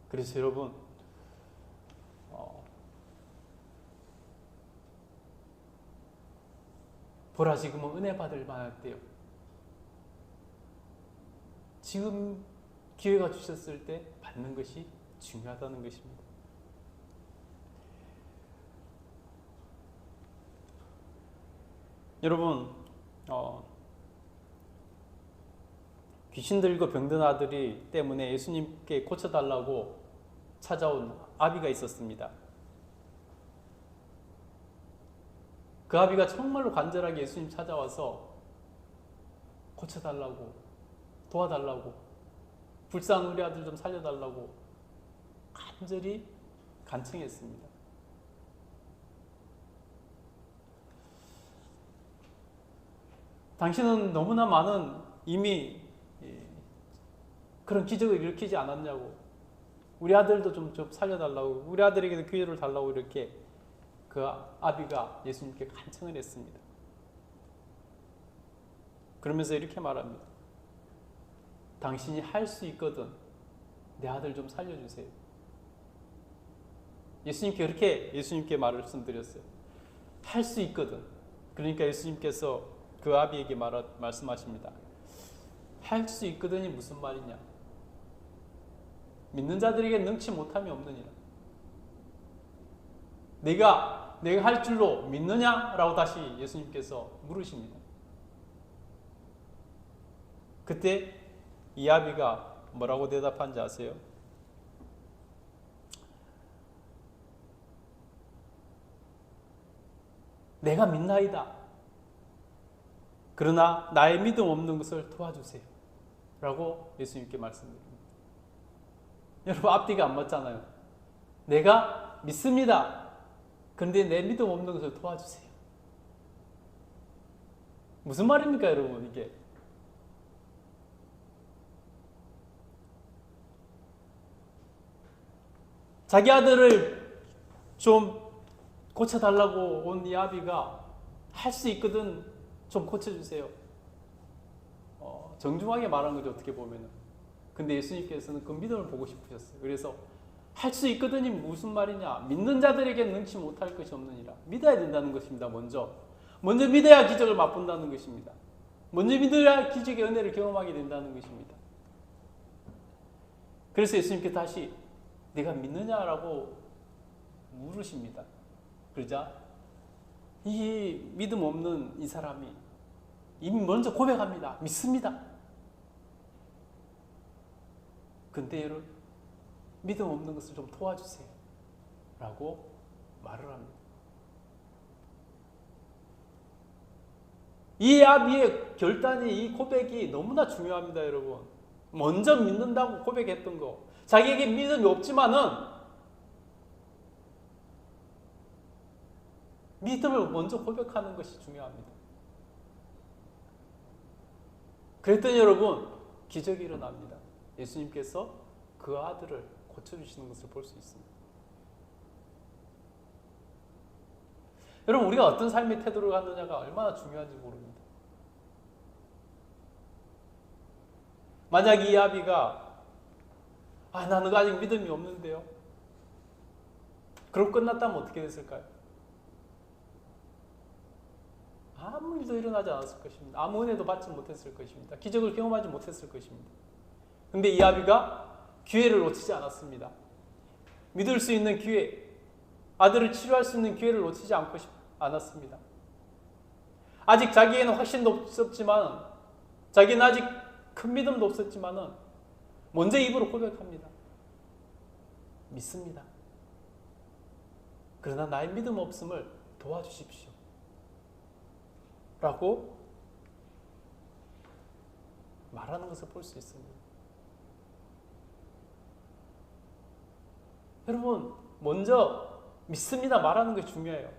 Speaker 1: 그래서 여러분 보라 지금은 은혜 받을 만할 때요. 지금 기회가 주셨을 때 받는 것이 중요하다는 것입니다. 여러분 귀신 들고 병든 아들이 때문에 예수님께 고쳐달라고 찾아온 아비가 있었습니다. 그 아비가 정말로 간절하게 예수님 찾아와서 고쳐달라고 도와달라고 불쌍한 우리 아들 좀 살려달라고 간절히 간청했습니다. 당신은 너무나 많은 이미 그런 기적을 일으키지 않았냐고 우리 아들도 좀 살려달라고 우리 아들에게도 기회를 달라고 이렇게 그 아비가 예수님께 간청을 했습니다. 그러면서 이렇게 말합니다. 당신이 할 수 있거든 내 아들 좀 살려주세요. 예수님께 말씀드렸어요. 할 수 있거든. 그러니까 예수님께서 그 아비에게 말씀하십니다. 할 수 있거든이 무슨 말이냐? 믿는 자들에게 능치 못함이 없느니라. 내가 할 줄로 믿느냐라고 다시 예수님께서 물으십니다. 그때 이 아비가 뭐라고 대답한지 아세요? 내가 믿나이다. 그러나 나의 믿음 없는 것을 도와주세요. 라고 예수님께 말씀드립니다. 여러분 앞뒤가 안 맞잖아요. 내가 믿습니다. 그런데 내 믿음 없는 것을 도와주세요. 무슨 말입니까 여러분 이게? 자기 아들을 좀 고쳐달라고 온 이 아비가 할 수 있거든 좀 고쳐주세요. 정중하게 말한 거죠 어떻게 보면은. 근데 예수님께서는 그 믿음을 보고 싶으셨어요. 그래서 할 수 있거든이 무슨 말이냐? 믿는 자들에게 능치 못할 것이 없느니라. 믿어야 된다는 것입니다. 먼저 믿어야 기적을 맛본다는 것입니다. 먼저 믿어야 기적의 은혜를 경험하게 된다는 것입니다. 그래서 예수님께 다시 내가 믿느냐라고 물으십니다. 그러자 이 믿음 없는 이 사람이 이미 먼저 고백합니다. 믿습니다. 근데 여러분 믿음 없는 것을 좀 도와주세요. 라고 말을 합니다. 이 아비의 결단이 이 고백이 너무나 중요합니다. 여러분 먼저 믿는다고 고백했던 거 자기에게 믿음이 없지만은 믿음을 먼저 고백하는 것이 중요합니다. 그랬더니 여러분 기적이 일어납니다. 예수님께서 그 아들을 고쳐주시는 것을 볼 수 있습니다. 여러분, 우리가 어떤 삶의 태도를 갖느냐가 얼마나 중요한지 모릅니다. 만약 이 아비가 나는 아직 믿음이 없는데요, 그럼 끝났다면 어떻게 됐을까요? 아무 일도 일어나지 않았을 것입니다. 아무 은혜도 받지 못했을 것입니다. 기적을 경험하지 못했을 것입니다. 근데 이 아비가 기회를 놓치지 않았습니다. 믿을 수 있는 기회, 아들을 치료할 수 있는 기회를 놓치지 않았습니다. 아직 자기에는 확신도 없었지만, 자기는 아직 큰 믿음도 없었지만은 먼저 입으로 고백합니다. 믿습니다. 그러나 나의 믿음 없음을 도와주십시오. 라고 말하는 것을 볼 수 있습니다. 여러분, 먼저 믿습니다 말하는 것이 중요해요.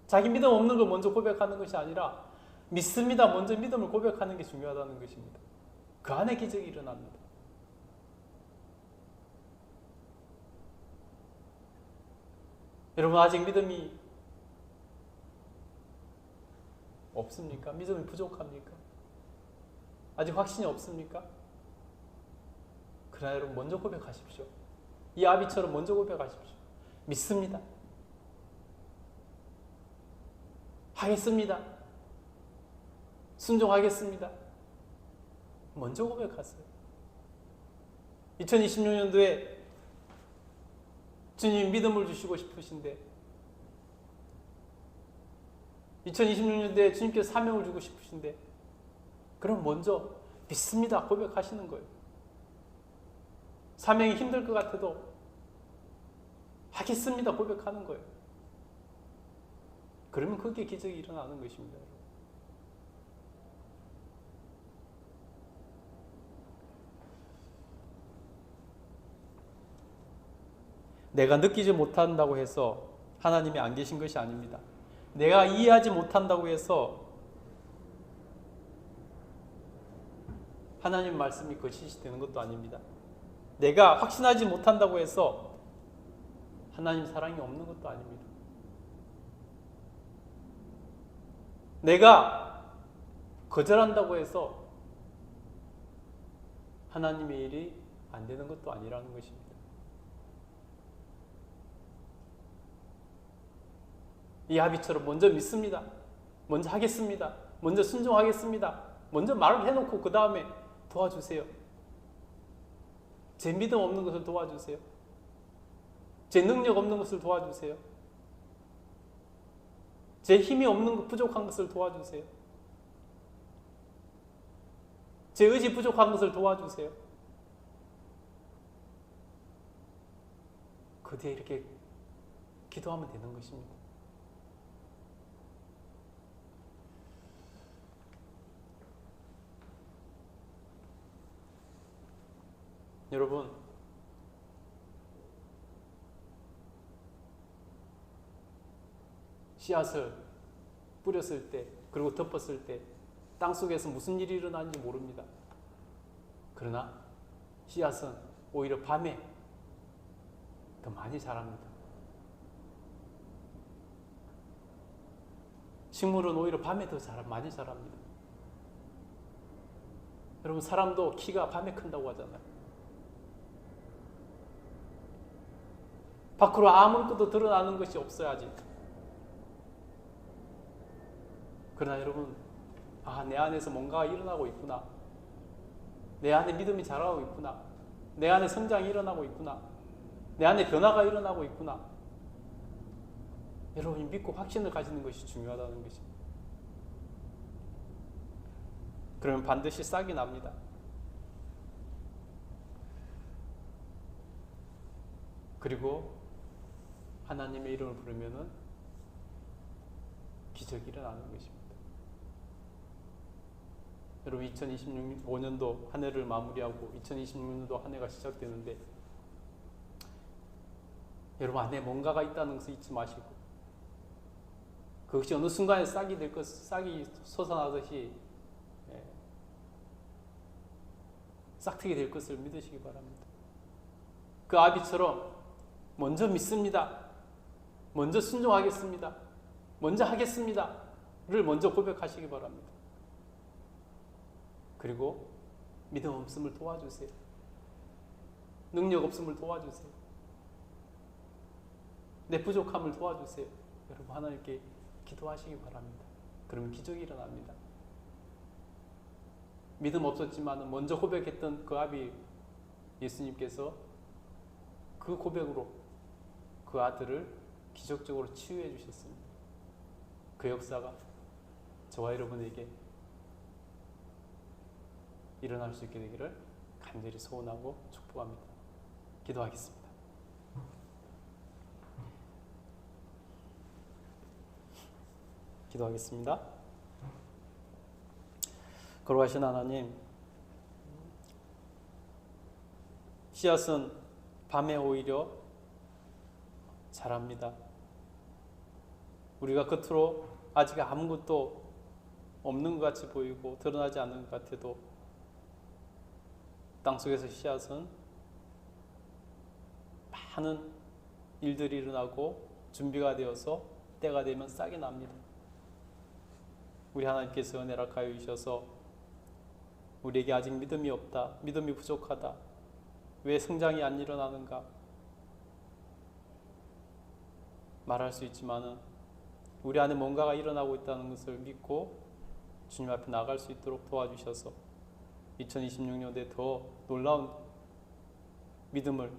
Speaker 1: 자기 믿음 없는 걸 먼저 고백하는 것이 아니라 믿습니다 먼저 믿음을 고백하는 게 중요하다는 것입니다. 그 안에 기적이 일어납니다. 여러분, 아직 믿음이 없습니까? 믿음이 부족합니까? 아직 확신이 없습니까? 그러나 여러분, 먼저 고백하십시오. 이 아비처럼 먼저 고백하십시오. 믿습니다. 하겠습니다. 순종하겠습니다. 먼저 고백하세요. 2026년도에 주님 믿음을 주시고 싶으신데, 2026년도에 주님께서 사명을 주고 싶으신데, 그럼 먼저 믿습니다 고백하시는 거예요. 사명이 힘들 것 같아도 하겠습니다 고백하는 거예요. 그러면 그게 기적이 일어나는 것입니다. 내가 느끼지 못한다고 해서 하나님이 안 계신 것이 아닙니다. 내가 이해하지 못한다고 해서 하나님 말씀이 거짓이 되는 것도 아닙니다. 내가 확신하지 못한다고 해서 하나님 사랑이 없는 것도 아닙니다. 내가 거절한다고 해서 하나님의 일이 안 되는 것도 아니라는 것입니다. 이 아비처럼 먼저 믿습니다. 먼저 하겠습니다. 먼저 순종하겠습니다. 먼저 말을 해놓고 그 다음에 도와주세요. 제 믿음 없는 것을 도와주세요. 제 능력 없는 것을 도와주세요. 제 힘이 없는 것, 부족한 것을 도와주세요. 제 의지 부족한 것을 도와주세요. 그 뒤에 이렇게 기도하면 되는 것입니다. 여러분, 씨앗을 뿌렸을 때, 그리고 덮었을 때 땅속에서 무슨 일이 일어나는지 모릅니다. 그러나 씨앗은 오히려 밤에 더 많이 자랍니다. 식물은 오히려 밤에 더 많이 자랍니다. 여러분, 사람도 키가 밤에 큰다고 하잖아요. 밖으로 아무것도 드러나는 것이 없어야지. 그러나 여러분, 내 안에서 뭔가가 일어나고 있구나. 내 안에 믿음이 자라고 있구나. 내 안에 성장이 일어나고 있구나. 내 안에 변화가 일어나고 있구나. 여러분이 믿고 확신을 가지는 것이 중요하다는 것입니다. 그러면 반드시 싹이 납니다. 그리고 하나님의 이름을 부르면은 기적이 일어나는 것입니다. 여러분, 2025년도 한 해를 마무리하고 2026년도 한 해가 시작되는데, 여러분 안에 뭔가가 있다는 것을 잊지 마시고, 그것이 어느 순간에 싹이 솟아나듯이 싹트게 될 것을 믿으시기 바랍니다. 그 아비처럼 먼저 믿습니다. 먼저 순종하겠습니다. 먼저 하겠습니다를 먼저 고백하시기 바랍니다. 그리고 믿음 없음을 도와주세요. 능력 없음을 도와주세요. 내 부족함을 도와주세요. 여러분 하나님께 기도하시기 바랍니다. 그러면 기적이 일어납니다. 믿음 없었지만 먼저 고백했던 그 아비 예수님께서 그 고백으로 그 아들을 기적적으로 치유해 주셨습니다. 그 역사가 저와 여러분에게 일어날 수 있게 되기를 간절히 소원하고 축복합니다. 기도하겠습니다. 기도하겠습니다. 거룩하신 하나님, 씨앗은 밤에 오히려 자랍니다. 우리가 겉으로 아직 아무것도 없는 것 같이 보이고 드러나지 않는 것 같아도 땅속에서 씨앗은 많은 일들이 일어나고 준비가 되어서 때가 되면 싹이 납니다. 우리 하나님께서 은혜를 가여 주셔서 우리에게 아직 믿음이 없다, 믿음이 부족하다, 왜 성장이 안 일어나는가 말할 수 있지만은 우리 안에 뭔가가 일어나고 있다는 것을 믿고 주님 앞에 나갈 수 있도록 도와주셔서 2026년에 더 놀라운 믿음을,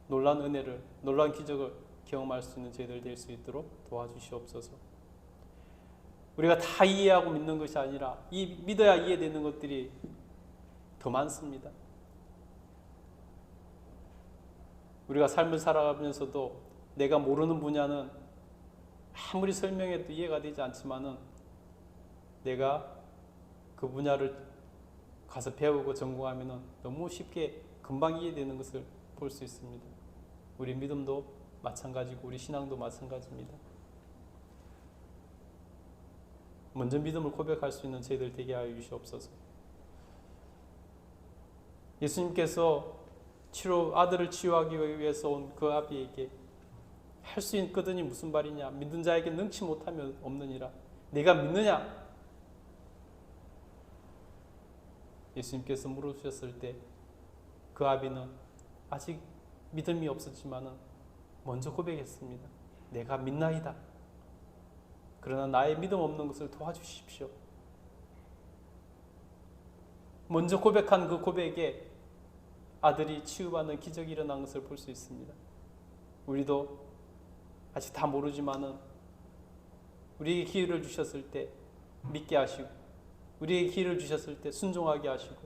Speaker 1: 놀라운 은혜를, 놀라운 기적을 경험할 수 있는 저희들 될 수 있도록 도와주시옵소서. 우리가 다 이해하고 믿는 것이 아니라 믿어야 이해되는 것들이 더 많습니다. 우리가 삶을 살아가면서도 내가 모르는 분야는 아무리 설명해도 이해가 되지 않지만은 내가 그 분야를 가서 배우고 전공하면은 너무 쉽게 금방 이해되는 것을 볼 수 있습니다. 우리 믿음도 마찬가지고 우리 신앙도 마찬가지입니다. 먼저 믿음을 고백할 수 있는 저희들 되게 하여 주시옵소서. 예수님께서 아들을 치유하기 위해서 온 그 아비에게 할 수 있거든이 무슨 말이냐, 믿는 자에게 능치 못하면 없느니라. 내가 믿느냐? 예수님께서 물으셨을 때 그 아비는 아직 믿음이 없었지만은 먼저 고백했습니다. 내가 믿나이다. 그러나 나의 믿음 없는 것을 도와주십시오. 먼저 고백한 그 고백에 아들이 치유받는 기적이 일어난 것을 볼 수 있습니다. 우리도 아직 다 모르지만은 우리에게 기회를 주셨을 때 믿게 하시고, 우리에게 기회를 주셨을 때 순종하게 하시고,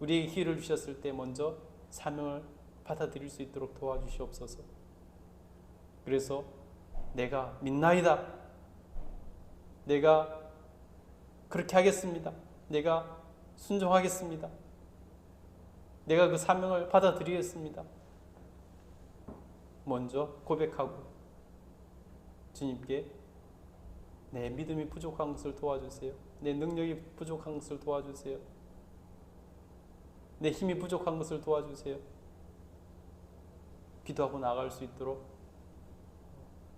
Speaker 1: 우리에게 기회를 주셨을 때 먼저 사명을 받아들일 수 있도록 도와주시옵소서. 그래서 내가 믿나이다. 내가 그렇게 하겠습니다. 내가 순종하겠습니다. 내가 그 사명을 받아들이겠습니다. 먼저 고백하고 주님께 내 믿음이 부족한 것을 도와주세요. 내 능력이 부족한 것을 도와주세요. 내 힘이 부족한 것을 도와주세요. 기도하고 나아갈 수 있도록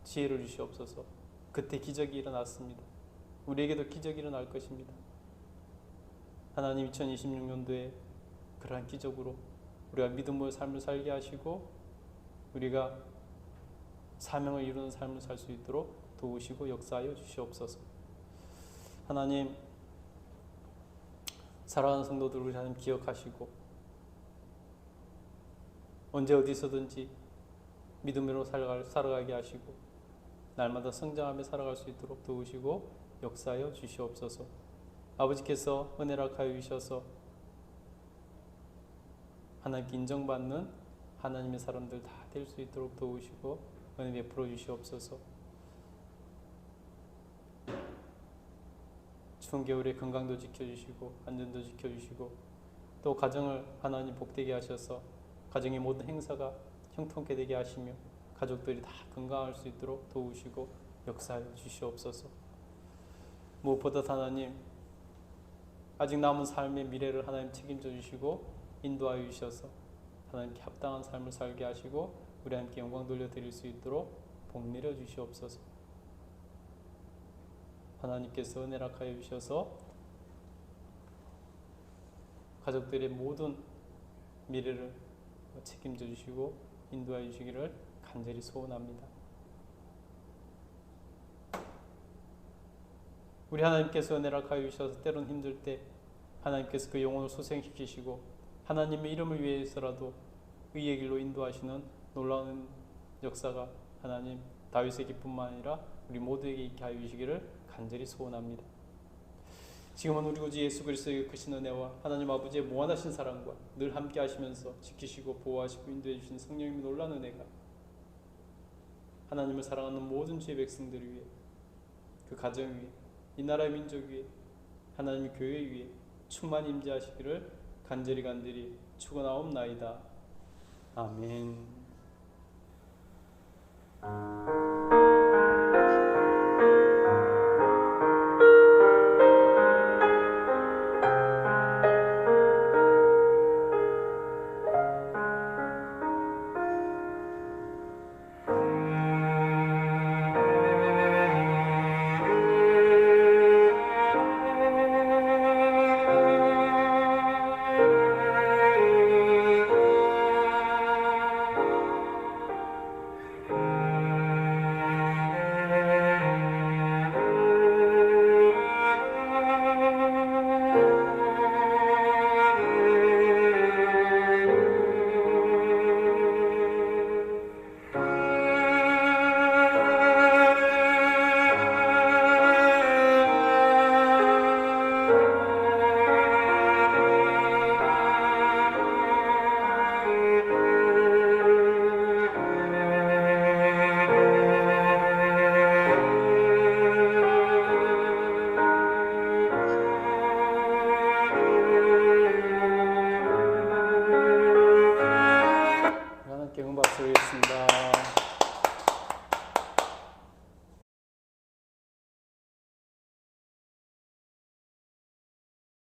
Speaker 1: 지혜를 주시옵소서. 그때 기적이 일어났습니다. 우리에게도 기적이 일어날 것입니다. 하나님 2026년도에 그러한 기적으로 우리가 믿음의 삶을 살게 하시고 우리가 사명을 이루는 삶을 살 수 있도록 도우시고 역사하여 주시옵소서. 하나님, 사랑하는 성도들을 우리 하나님 기억하시고 언제 어디서든지 믿음으로 살아가게 하시고 날마다 성장하며 살아갈 수 있도록 도우시고 역사하여 주시옵소서. 아버지께서 은혜를 하여 주셔서 하나님께 인정받는 하나님의 사람들 다 될 수 있도록 도우시고 은혜 베풀어 주시옵소서. 추운 겨울에 건강도 지켜주시고 안전도 지켜주시고 또 가정을 하나님 복되게 하셔서 가정의 모든 행사가 형통케 되게 하시며 가족들이 다 건강할 수 있도록 도우시고 역사하여 주시옵소서. 무엇보다 하나님 아직 남은 삶의 미래를 하나님 책임져 주시고 인도하여 주셔서 하나님께 합당한 삶을 살게 하시고 우리 함께 영광 돌려드릴 수 있도록 복 내려 주시옵소서. 하나님께서 은혜를 허락하여 주셔서 가족들의 모든 미래를 책임져 주시고 인도하여 주시기를 간절히 소원합니다. 우리 하나님께서 은혜를 허락하여 주셔서 때론 힘들 때 하나님께서 그 영혼을 소생시키시고 하나님의 이름을 위해서라도 의의 길로 인도하시는 놀라운 역사가 하나님 다윗의 기뿐만 아니라 우리 모두에게 있게 하여 주시기를 간절히 소원합니다. 지금은 우리 구주 예수 그리스도의 크신 은혜와 하나님 아버지의 무한하신 사랑과 늘 함께 하시면서 지키시고 보호하시고 인도해 주신 성령님의 놀라운 은혜가 하나님을 사랑하는 모든 주의 백성들 위해, 그 가정 위에, 이 나라의 민족 위에, 하나님의 교회 위에 충만히 임재하시기를 간절히 축원하옵나이다. 아멘.